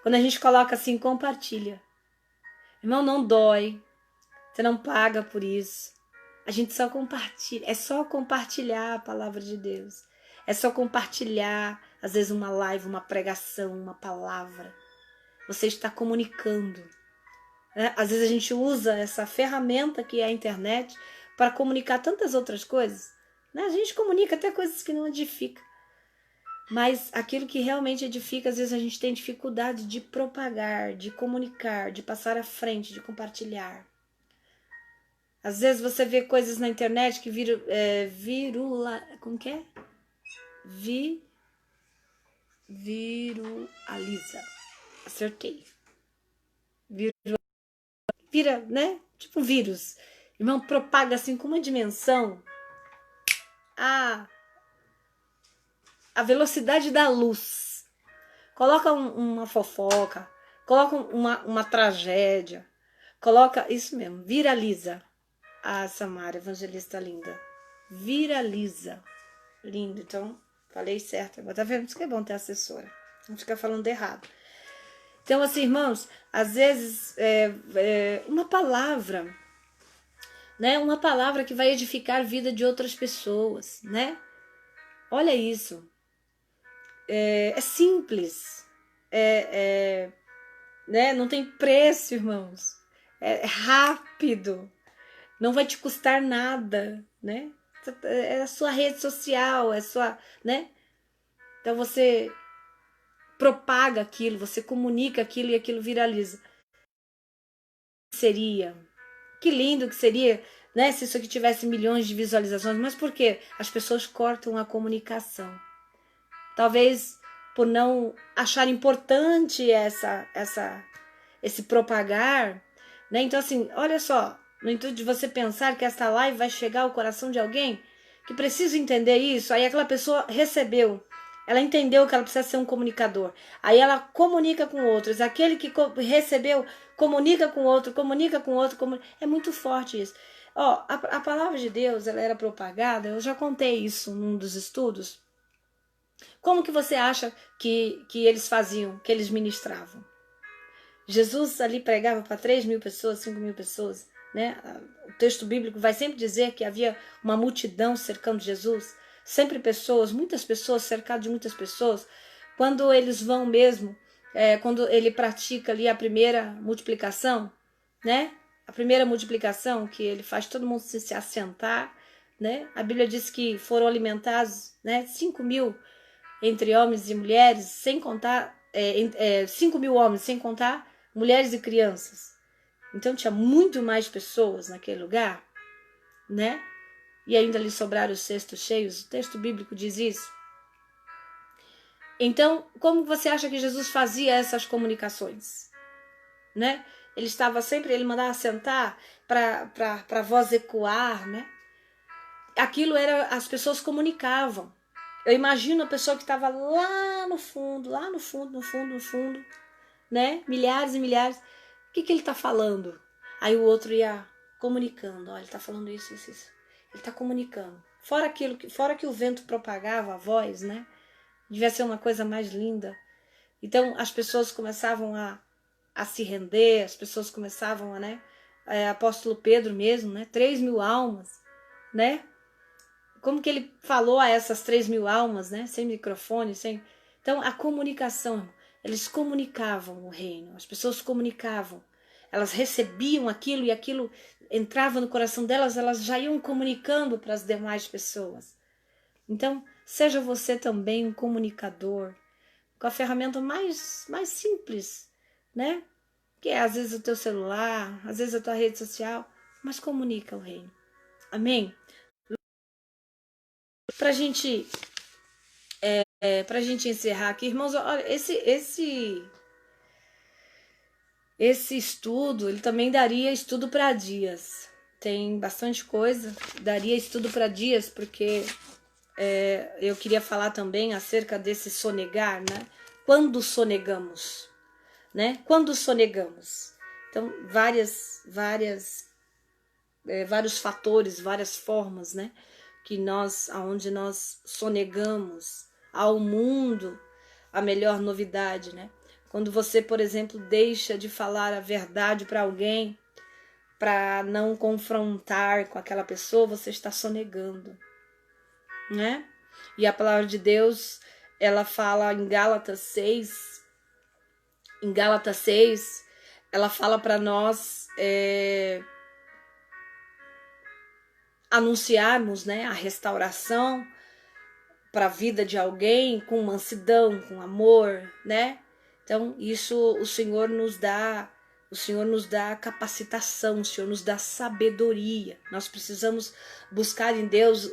Quando a gente coloca assim, compartilha. Irmão, não dói. Você não paga por isso. A gente só compartilha. É só compartilhar a palavra de Deus. É só compartilhar, às vezes, uma live, uma pregação, uma palavra. Você está comunicando. Às vezes a gente usa essa ferramenta que é a internet para comunicar tantas outras coisas. A gente comunica até coisas que não edificam. Mas aquilo que realmente edifica, às vezes a gente tem dificuldade de propagar, de comunicar, de passar à frente, de compartilhar. Às vezes você vê coisas na internet que como que é? Viraliza. Acertei. Vira, né? Tipo um vírus. Irmão, propaga assim com uma dimensão a velocidade da luz. Coloca uma fofoca, coloca uma tragédia, coloca isso mesmo, viraliza. Samara, evangelista linda, viraliza. Lindo, então falei certo. Agora tá vendo? Isso que é bom ter assessora, não ficar falando errado. Então, assim, irmãos, às vezes uma palavra, né? Uma palavra que vai edificar a vida de outras pessoas, né? Olha isso. É simples. Né? Não tem preço, irmãos. É rápido. Não vai te custar nada, né? É a sua rede social, é a sua, né? Então você propaga aquilo, você comunica aquilo e aquilo viraliza. Que lindo que seria, né, se isso aqui tivesse milhões de visualizações, mas por quê? As pessoas cortam a comunicação. Talvez por não achar importante esse propagar, né? Então assim, olha só, no intuito de você pensar que essa live vai chegar ao coração de alguém que precisa entender isso, aí aquela pessoa recebeu, ela entendeu que ela precisa ser um comunicador, aí ela comunica com outros, aquele que recebeu comunica com outro, é muito forte isso. Ó, a palavra de Deus, ela era propagada, eu já contei isso num dos estudos. Como que você acha que eles faziam, que eles ministravam? Jesus ali pregava para 3.000 pessoas, 5.000 pessoas, né? O texto bíblico vai sempre dizer que havia uma multidão cercando Jesus, sempre pessoas, muitas pessoas, cercado de muitas pessoas. Quando eles vão mesmo, quando ele pratica ali a primeira multiplicação, né? A primeira multiplicação que ele faz todo mundo se assentar, né? A Bíblia diz que foram alimentados, né? 5.000 entre homens e mulheres, sem contar 5.000 homens, sem contar mulheres e crianças. Então tinha muito mais pessoas naquele lugar, né? E ainda lhe sobraram os cestos cheios. O texto bíblico diz isso. Então, como você acha que Jesus fazia essas comunicações, né? Ele mandava sentar para a voz ecoar, né? Aquilo era, as pessoas comunicavam. Eu imagino a pessoa que estava lá no fundo, né? Milhares e milhares. O que ele está falando? Aí o outro ia comunicando. Olha, ele está falando isso. Ele está comunicando. Fora que o vento propagava a voz, né? Devia ser uma coisa mais linda. Então as pessoas começavam a se render, as pessoas começavam a, né? Apóstolo Pedro mesmo, né? 3.000 almas, né? Como que ele falou a essas 3.000 almas, né? Sem microfone, sem... Então, a comunicação, eles comunicavam o reino, as pessoas comunicavam. Elas recebiam aquilo e aquilo entrava no coração delas, elas já iam comunicando para as demais pessoas. Então, seja você também um comunicador, com a ferramenta mais simples, né? Que é às vezes o teu celular, às vezes a tua rede social, mas comunica o reino. Amém? Pra gente encerrar aqui, irmãos, olha, esse estudo, ele também daria estudo para dias. Tem bastante coisa, daria estudo para dias, porque eu queria falar também acerca desse sonegar, né? Quando sonegamos, né? Quando sonegamos. Então, vários fatores, várias formas, né? Aonde nós sonegamos ao mundo a melhor novidade, né? Quando você, por exemplo, deixa de falar a verdade para alguém, para não confrontar com aquela pessoa, você está sonegando, né? E a palavra de Deus, ela fala em Gálatas 6, ela fala para nós anunciarmos, né, a restauração para a vida de alguém com mansidão, com amor, né? Então, isso o Senhor nos dá capacitação, o Senhor nos dá sabedoria. Nós precisamos buscar em Deus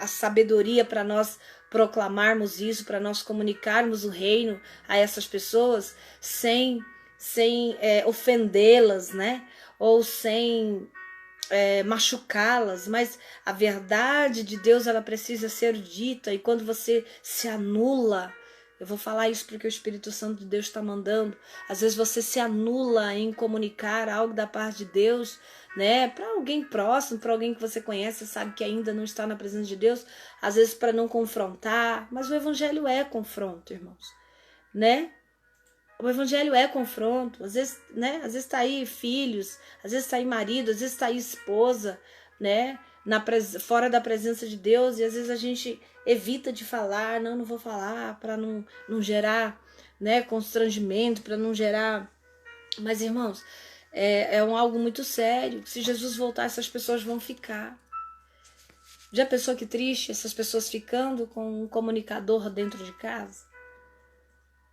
a sabedoria para nós proclamarmos isso, para nós comunicarmos o reino a essas pessoas sem ofendê-las, né? Ou sem machucá-las, mas a verdade de Deus, ela precisa ser dita, e quando você se anula, eu vou falar isso porque o Espírito Santo de Deus está mandando, às vezes você se anula em comunicar algo da parte de Deus, né, para alguém próximo, para alguém que você conhece, sabe que ainda não está na presença de Deus, às vezes para não confrontar, mas o Evangelho é confronto, irmãos, né? O Evangelho é confronto, às vezes, né? Às vezes está aí filhos, às vezes está aí marido, às vezes está aí esposa, né? Fora da presença de Deus, e às vezes a gente evita de falar, não vou falar, para não gerar, né, constrangimento, para não gerar. Mas, irmãos, algo muito sério. Se Jesus voltar, essas pessoas vão ficar. Já pensou que triste essas pessoas ficando com um comunicador dentro de casa?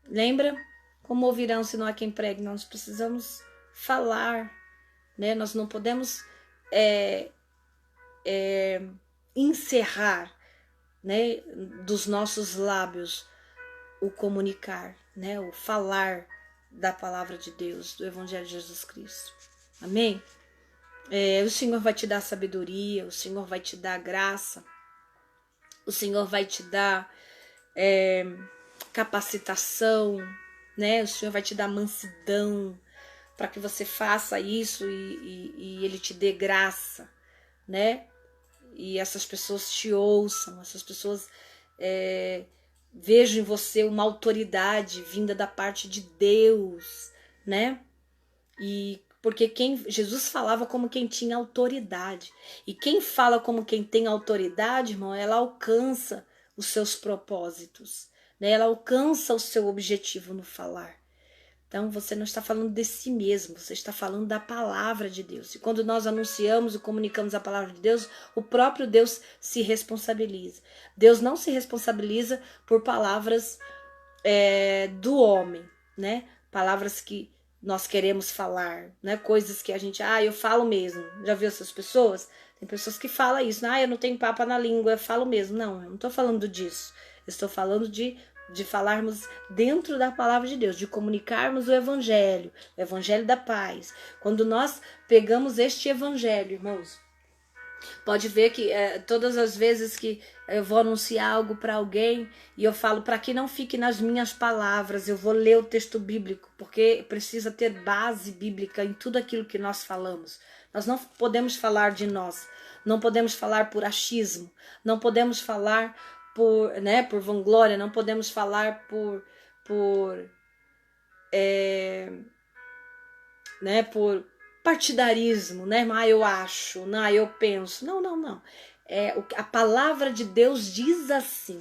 Lembra? Como ouvirão se não há quem pregue? Nós precisamos falar, né? Nós não podemos encerrar, né, dos nossos lábios o comunicar, né? O falar da palavra de Deus, do Evangelho de Jesus Cristo. Amém? O Senhor vai te dar sabedoria, o Senhor vai te dar graça, o Senhor vai te dar capacitação, né? O Senhor vai te dar mansidão para que você faça isso e Ele te dê graça, né? E essas pessoas te ouçam, essas pessoas vejam em você uma autoridade vinda da parte de Deus, né? E porque Jesus falava como quem tinha autoridade. E quem fala como quem tem autoridade, irmão, ela alcança os seus propósitos, né? Ela alcança o seu objetivo no falar. Então você não está falando de si mesmo, você está falando da palavra de Deus. E quando nós anunciamos e comunicamos a palavra de Deus, o próprio Deus se responsabiliza. Deus não se responsabiliza por palavras do homem, né? Palavras que nós queremos falar, né? Coisas que a gente, eu falo mesmo. Já viu essas pessoas? Tem pessoas que falam isso, eu não tenho papa na língua, eu falo mesmo. Não, eu não estou falando disso. Eu estou falando de falarmos dentro da palavra de Deus, de comunicarmos o evangelho da paz. Quando nós pegamos este evangelho, irmãos, pode ver que todas as vezes que eu vou anunciar algo para alguém e eu falo para que não fique nas minhas palavras, eu vou ler o texto bíblico, porque precisa ter base bíblica em tudo aquilo que nós falamos. Nós não podemos falar de nós, não podemos falar por achismo, não podemos falar por vanglória, não podemos falar por partidarismo, né? Eu acho, eu penso. Não. A palavra de Deus diz assim.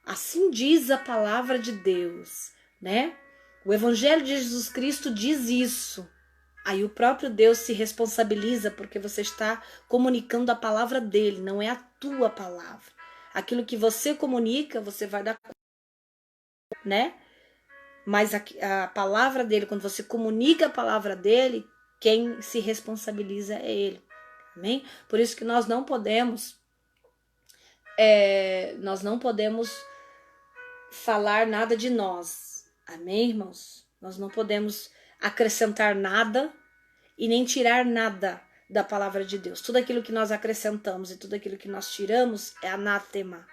Assim diz a palavra de Deus, né? O Evangelho de Jesus Cristo diz isso. Aí o próprio Deus se responsabiliza porque você está comunicando a palavra dele, não é a tua palavra. Aquilo que você comunica, você vai dar, né? Mas a palavra dele, quando você comunica a palavra dele, quem se responsabiliza é ele. Amém? Por isso que nós não podemos falar nada de nós. Amém, irmãos? Nós não podemos acrescentar nada e nem tirar nada da palavra de Deus. Tudo aquilo que nós acrescentamos e tudo aquilo que nós tiramos é anátema,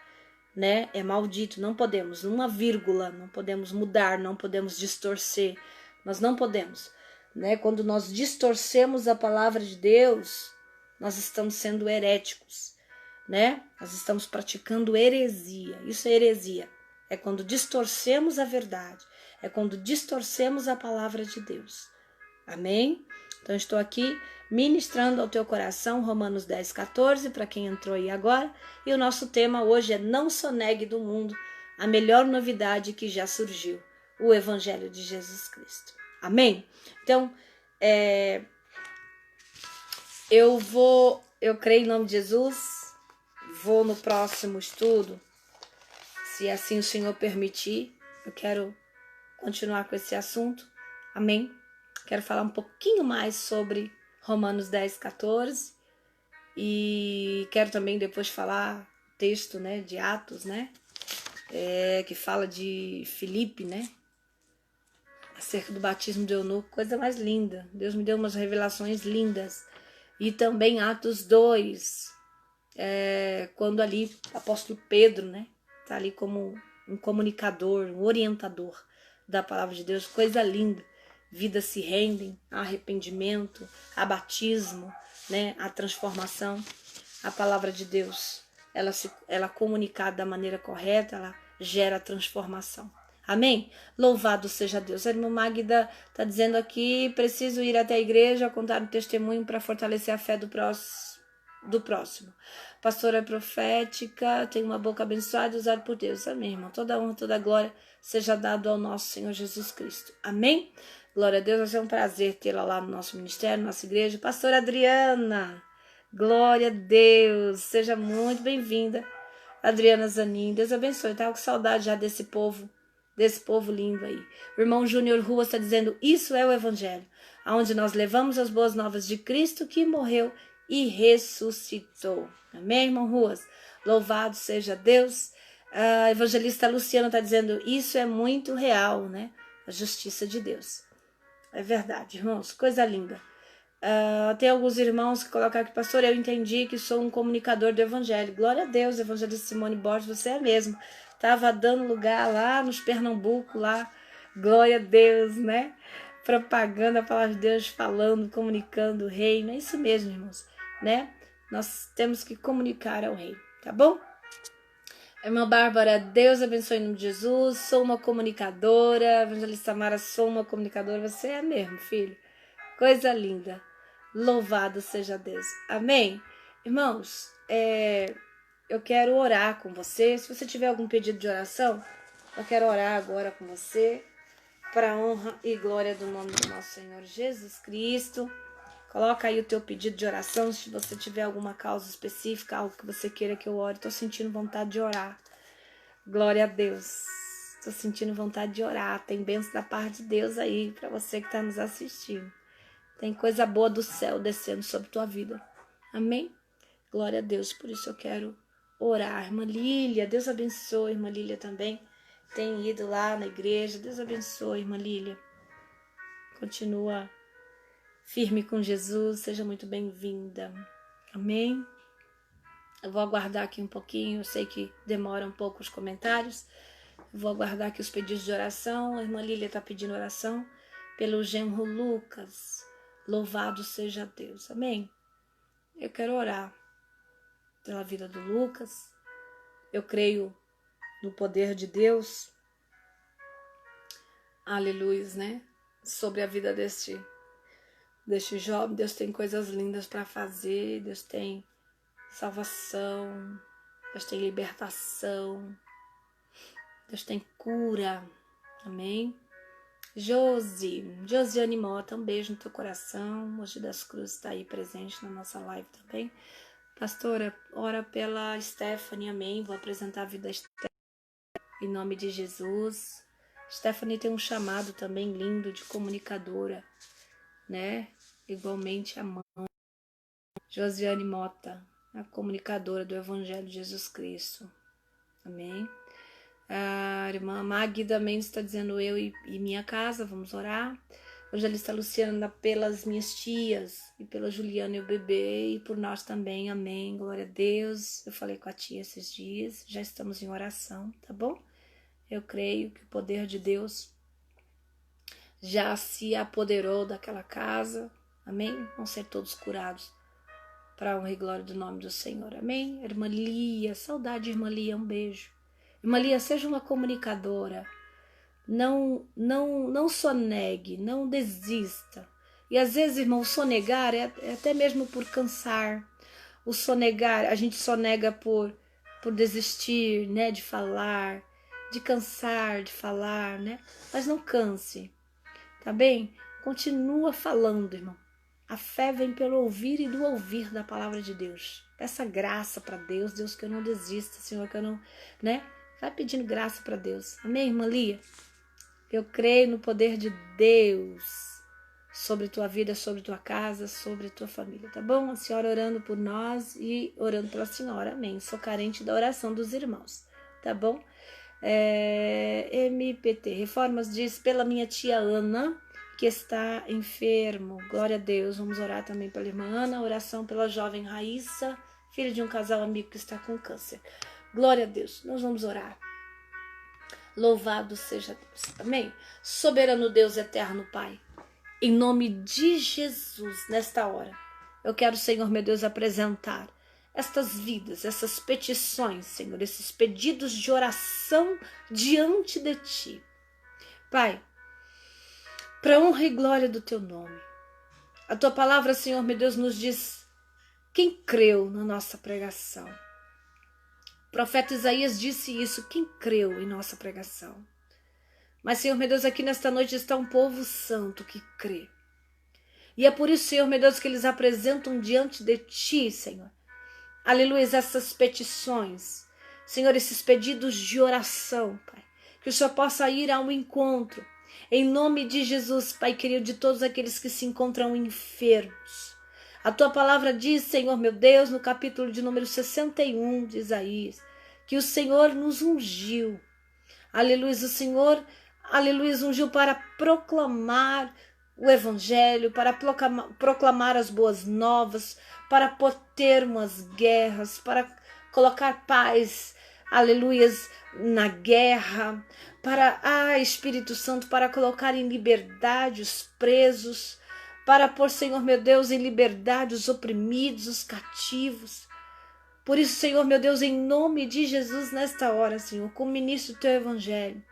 né? É maldito. Não podemos, uma vírgula, não podemos mudar, não podemos distorcer. Nós não podemos, né? Quando nós distorcemos a palavra de Deus, nós estamos sendo heréticos, né? Nós estamos praticando heresia. Isso é heresia. É quando distorcemos a verdade. É quando distorcemos a palavra de Deus. Amém? Então, estou aqui ministrando ao teu coração Romanos 10, 14, para quem entrou aí agora. E o nosso tema hoje é Não sonegue do mundo a melhor novidade que já surgiu, o Evangelho de Jesus Cristo. Amém? Então, eu creio em nome de Jesus, vou no próximo estudo, se assim o Senhor permitir, eu quero continuar com esse assunto. Amém? Quero falar um pouquinho mais sobre Romanos 10, 14. E quero também depois falar texto, né, de Atos, né? Que fala de Filipe, né? Acerca do batismo de eunuco, coisa mais linda. Deus me deu umas revelações lindas. E também Atos 2, quando ali o apóstolo Pedro, né? Tá ali como um comunicador, um orientador da palavra de Deus, coisa linda. Vidas se rendem a arrependimento, a batismo, né, a transformação. A palavra de Deus, ela comunicada da maneira correta, ela gera transformação. Amém? Louvado seja Deus. A irmã Magda está dizendo aqui, preciso ir até a igreja, contar um testemunho para fortalecer a fé do próximo. Pastora profética, tem uma boca abençoada e usada por Deus. Amém, irmão? Toda honra, toda glória seja dado ao nosso Senhor Jesus Cristo. Amém? Glória a Deus, vai ser um prazer tê-la lá no nosso ministério, nossa igreja. Pastora Adriana, glória a Deus, seja muito bem-vinda. Adriana Zanin, Deus abençoe, eu estava com saudade já desse povo lindo aí. O irmão Júnior Ruas está dizendo, isso é o Evangelho, onde nós levamos as boas novas de Cristo que morreu e ressuscitou. Amém, irmão Ruas? Louvado seja Deus. A evangelista Luciana está dizendo, isso é muito real, né? A justiça de Deus. É verdade, irmãos, coisa linda. Tem alguns irmãos que colocaram aqui, pastor, eu entendi que sou um comunicador do evangelho. Glória a Deus, evangelista Simone Borges, você é mesmo. Estava dando lugar lá nos Pernambuco, lá, glória a Deus, né? Propagando a palavra de Deus, falando, comunicando o reino. É isso mesmo, irmãos, né? Nós temos que comunicar ao rei, tá bom? Irmã Bárbara, Deus abençoe em nome de Jesus. Sou uma comunicadora. Evangelista Mara, sou uma comunicadora. Você é mesmo, filho. Coisa linda. Louvado seja Deus. Amém? Irmãos, eu quero orar com você. Se você tiver algum pedido de oração, eu quero orar agora com você. Para a honra e glória do nome do nosso Senhor Jesus Cristo. Coloca aí o teu pedido de oração, se você tiver alguma causa específica, algo que você queira que eu ore. Estou sentindo vontade de orar. Glória a Deus. Estou sentindo vontade de orar. Tem bênção da parte de Deus aí para você que está nos assistindo. Tem coisa boa do céu descendo sobre tua vida. Amém? Glória a Deus. Por isso eu quero orar. Irmã Lília, Deus abençoe. Irmã Lília também tem ido lá na igreja. Deus abençoe, irmã Lília. Continua firme com Jesus, seja muito bem-vinda. Amém? Eu vou aguardar aqui um pouquinho, eu sei que demora um pouco os comentários. Eu vou aguardar aqui os pedidos de oração. A irmã Lília está pedindo oração pelo genro Lucas. Louvado seja Deus. Amém? Eu quero orar pela vida do Lucas. Eu creio no poder de Deus. Aleluia, né? Sobre a vida deste jovem. Deus tem coisas lindas para fazer. Deus tem salvação. Deus tem libertação. Deus tem cura. Amém? Josiane Mota, um beijo no teu coração. Mogi das Cruzes está aí presente na nossa live também. Pastora, ora pela Stephanie, amém. Vou apresentar a vida da Stephanie em nome de Jesus. Stephanie tem um chamado também lindo de comunicadora, né? Igualmente a mãe. Josiane Mota, a comunicadora do Evangelho de Jesus Cristo. Amém. A irmã Magda Mendes está dizendo eu e minha casa, vamos orar. Evangelista Luciana pelas minhas tias e pela Juliana e o bebê e por nós também, amém, glória a Deus. Eu falei com a tia esses dias, já estamos em oração, tá bom? Eu creio que o poder de Deus já se apoderou daquela casa, amém? Vão ser todos curados para a honra e glória do nome do Senhor, amém? Irmã Lia, saudade, irmã Lia, um beijo. Irmã Lia, seja uma comunicadora, não sonegue, não desista. E às vezes, irmão, sonegar é até mesmo por cansar. O sonegar, a gente sonega por desistir, né, de falar, de cansar de falar, né? Mas não canse, tá bem? Continua falando, irmão. A fé vem pelo ouvir e do ouvir da palavra de Deus. Peça graça para Deus, Deus, que eu não desista, Senhor, que eu não, né? Vai pedindo graça para Deus. Amém, irmã Lia? Eu creio no poder de Deus sobre tua vida, sobre tua casa, sobre tua família, tá bom? A senhora orando por nós e orando pela senhora, amém. Sou carente da oração dos irmãos, tá bom? MPT Reformas diz pela minha tia Ana, que está enfermo. Glória a Deus. Vamos orar também pela irmã Ana. Oração pela jovem Raíssa, filha de um casal amigo que está com câncer. Glória a Deus. Nós vamos orar. Louvado seja Deus. Amém? Soberano Deus eterno, Pai. Em nome de Jesus, nesta hora, eu quero, Senhor, meu Deus, apresentar estas vidas, essas petições, Senhor, esses pedidos de oração diante de Ti. Pai, para honra e glória do Teu nome. A Tua palavra, Senhor, meu Deus, nos diz quem creu na nossa pregação. O profeta Isaías disse isso, quem creu em nossa pregação. Mas, Senhor, meu Deus, aqui nesta noite está um povo santo que crê. E é por isso, Senhor, meu Deus, que eles apresentam diante de Ti, Senhor. Aleluia, essas petições. Senhor, esses pedidos de oração, Pai. Que o Senhor possa ir ao encontro. Em nome de Jesus, Pai querido, de todos aqueles que se encontram enfermos. A Tua palavra diz, Senhor, meu Deus, no capítulo de número 61 de Isaías, que o Senhor nos ungiu. Aleluia, o Senhor, aleluia, ungiu para proclamar o Evangelho, para proclamar as boas novas, para pôr termo às guerras, para colocar paz, aleluias, na guerra, para, Espírito Santo, para colocar em liberdade os presos, para pôr, Senhor meu Deus, em liberdade os oprimidos, os cativos. Por isso, Senhor meu Deus, em nome de Jesus, nesta hora, Senhor, como ministro do teu Evangelho,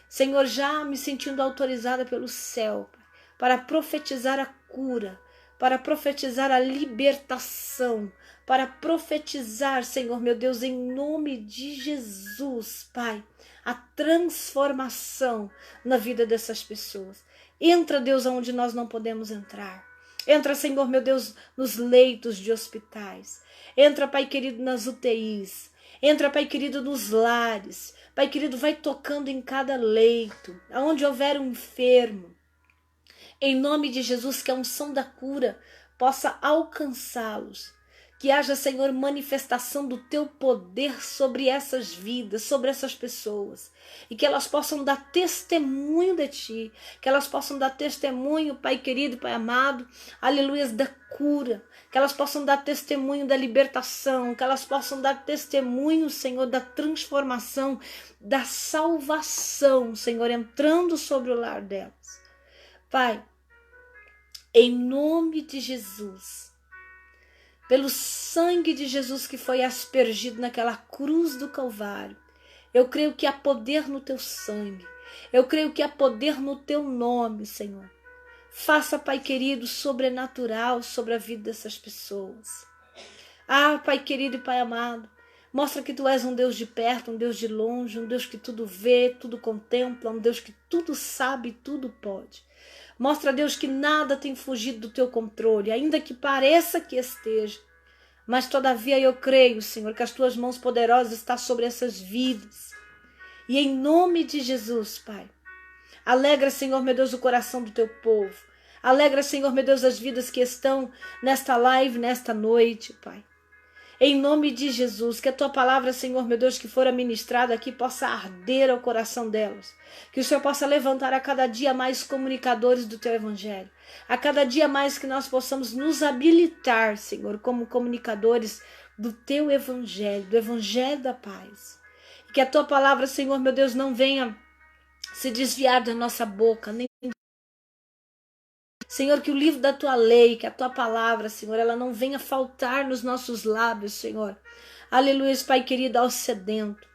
Senhor, já me sentindo autorizada pelo céu, para profetizar a cura, para profetizar a libertação, para profetizar, Senhor meu Deus, em nome de Jesus, Pai, a transformação na vida dessas pessoas. Entra, Deus, aonde nós não podemos entrar. Entra, Senhor meu Deus, nos leitos de hospitais. Entra, Pai querido, nas UTIs. Entra, Pai querido, nos lares. Pai querido, vai tocando em cada leito, aonde houver um enfermo. Em nome de Jesus, que a unção da cura possa alcançá-los. Que haja, Senhor, manifestação do teu poder sobre essas vidas, sobre essas pessoas. E que elas possam dar testemunho de ti. Que elas possam dar testemunho, Pai querido, Pai amado, aleluia, da cura. Que elas possam dar testemunho da libertação. Que elas possam dar testemunho, Senhor, da transformação, da salvação, Senhor, entrando sobre o lar delas. Pai, em nome de Jesus, pelo sangue de Jesus que foi aspergido naquela cruz do Calvário, eu creio que há poder no teu sangue, eu creio que há poder no teu nome, Senhor. Faça, Pai querido, sobrenatural sobre a vida dessas pessoas. Pai querido e Pai amado, mostra que tu és um Deus de perto, um Deus de longe, um Deus que tudo vê, tudo contempla, um Deus que tudo sabe, tudo pode. Mostra, Deus, que nada tem fugido do teu controle, ainda que pareça que esteja. Mas, todavia, eu creio, Senhor, que as tuas mãos poderosas estão sobre essas vidas. E em nome de Jesus, Pai, alegra, Senhor, meu Deus, o coração do teu povo. Alegra, Senhor, meu Deus, as vidas que estão nesta live, nesta noite, Pai. Em nome de Jesus, que a tua palavra, Senhor, meu Deus, que for ministrada aqui, possa arder ao coração delas. Que o Senhor possa levantar a cada dia mais comunicadores do teu Evangelho. A cada dia mais que nós possamos nos habilitar, Senhor, como comunicadores do teu Evangelho, do Evangelho da paz. E que a tua palavra, Senhor, meu Deus, não venha se desviar da nossa boca, nem Senhor, que o livro da tua lei, que a tua palavra, Senhor, ela não venha faltar nos nossos lábios, Senhor. Aleluia, Pai querido, ao sedento.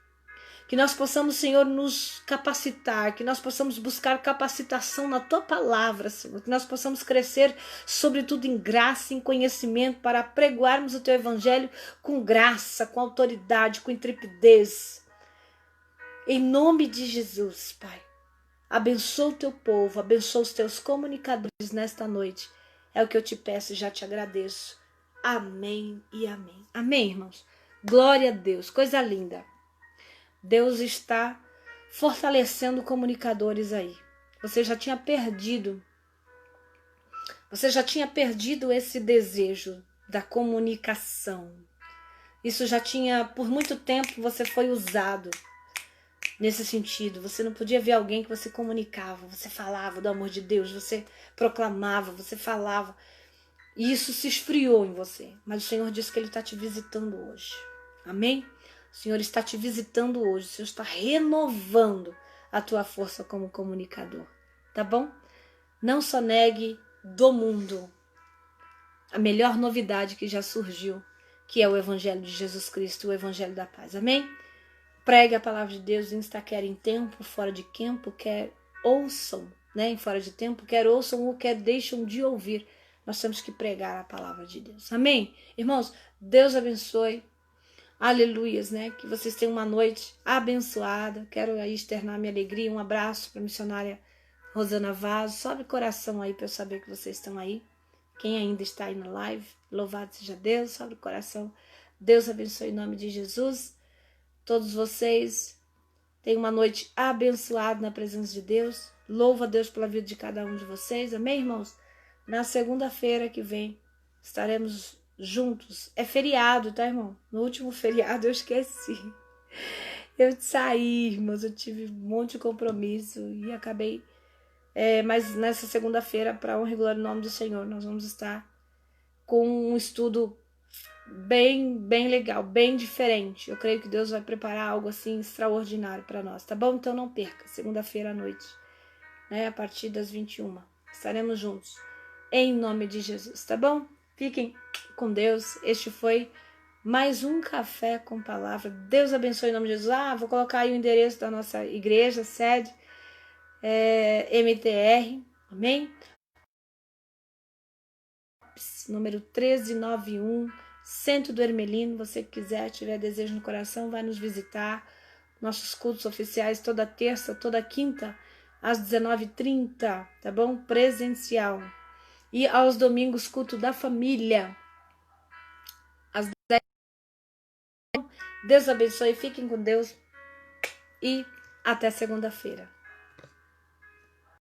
Que nós possamos, Senhor, nos capacitar, que nós possamos buscar capacitação na tua palavra, Senhor. Que nós possamos crescer, sobretudo em graça, em conhecimento, para pregoarmos o teu evangelho com graça, com autoridade, com intrepidez. Em nome de Jesus, Pai. Abençoa o teu povo, abençoa os teus comunicadores nesta noite. É o que eu te peço e já te agradeço. Amém e amém. Amém, irmãos? Glória a Deus, coisa linda. Deus está fortalecendo comunicadores aí. Você já tinha perdido esse desejo da comunicação. Isso já tinha, por muito tempo, você foi usado nesse sentido. Você não podia ver alguém que você comunicava, você falava do amor de Deus, você proclamava, você falava. E isso se esfriou em você. Mas o Senhor disse que Ele está te visitando hoje. Amém? O Senhor está te visitando hoje. O Senhor está renovando a tua força como comunicador. Tá bom? Não só negue do mundo a melhor novidade que já surgiu, que é o Evangelho de Jesus Cristo, o Evangelho da paz. Amém? Pregue a palavra de Deus, quer em tempo, fora de tempo, quer ouçam, né? Em fora de tempo, quer ouçam ou quer deixam de ouvir. Nós temos que pregar a palavra de Deus. Amém? Irmãos, Deus abençoe. Aleluias, né? Que vocês tenham uma noite abençoada. Quero aí externar minha alegria. Um abraço para a missionária Rosana Vaz. Sobe o coração aí para eu saber que vocês estão aí. Quem ainda está aí na live, louvado seja Deus. Sobe o coração. Deus abençoe em nome de Jesus. Todos vocês tenham uma noite abençoada na presença de Deus. Louvo a Deus pela vida de cada um de vocês. Amém, irmãos? Na segunda-feira que vem estaremos juntos. É feriado, tá, irmão? No último feriado eu esqueci. Eu saí, irmãos, eu tive um monte de compromisso e acabei. Mas nessa segunda-feira, para honra e glória do nome do Senhor, nós vamos estar com um estudo bem legal, bem diferente. Eu creio que Deus vai preparar algo assim extraordinário para nós, tá bom? Então não perca, segunda-feira à noite, né, a partir das 21h. Estaremos juntos, em nome de Jesus, tá bom? Fiquem com Deus. Este foi mais um Café com Palavra. Deus abençoe em nome de Jesus. Vou colocar aí o endereço da nossa igreja, sede, MTR, amém? Número 1391, Centro do Hermelino. Você que quiser, tiver desejo no coração, vai nos visitar. Nossos cultos oficiais toda terça, toda quinta, às 19h30, tá bom? Presencial. E aos domingos, culto da família, às 10h. Deus abençoe, fiquem com Deus e até segunda-feira.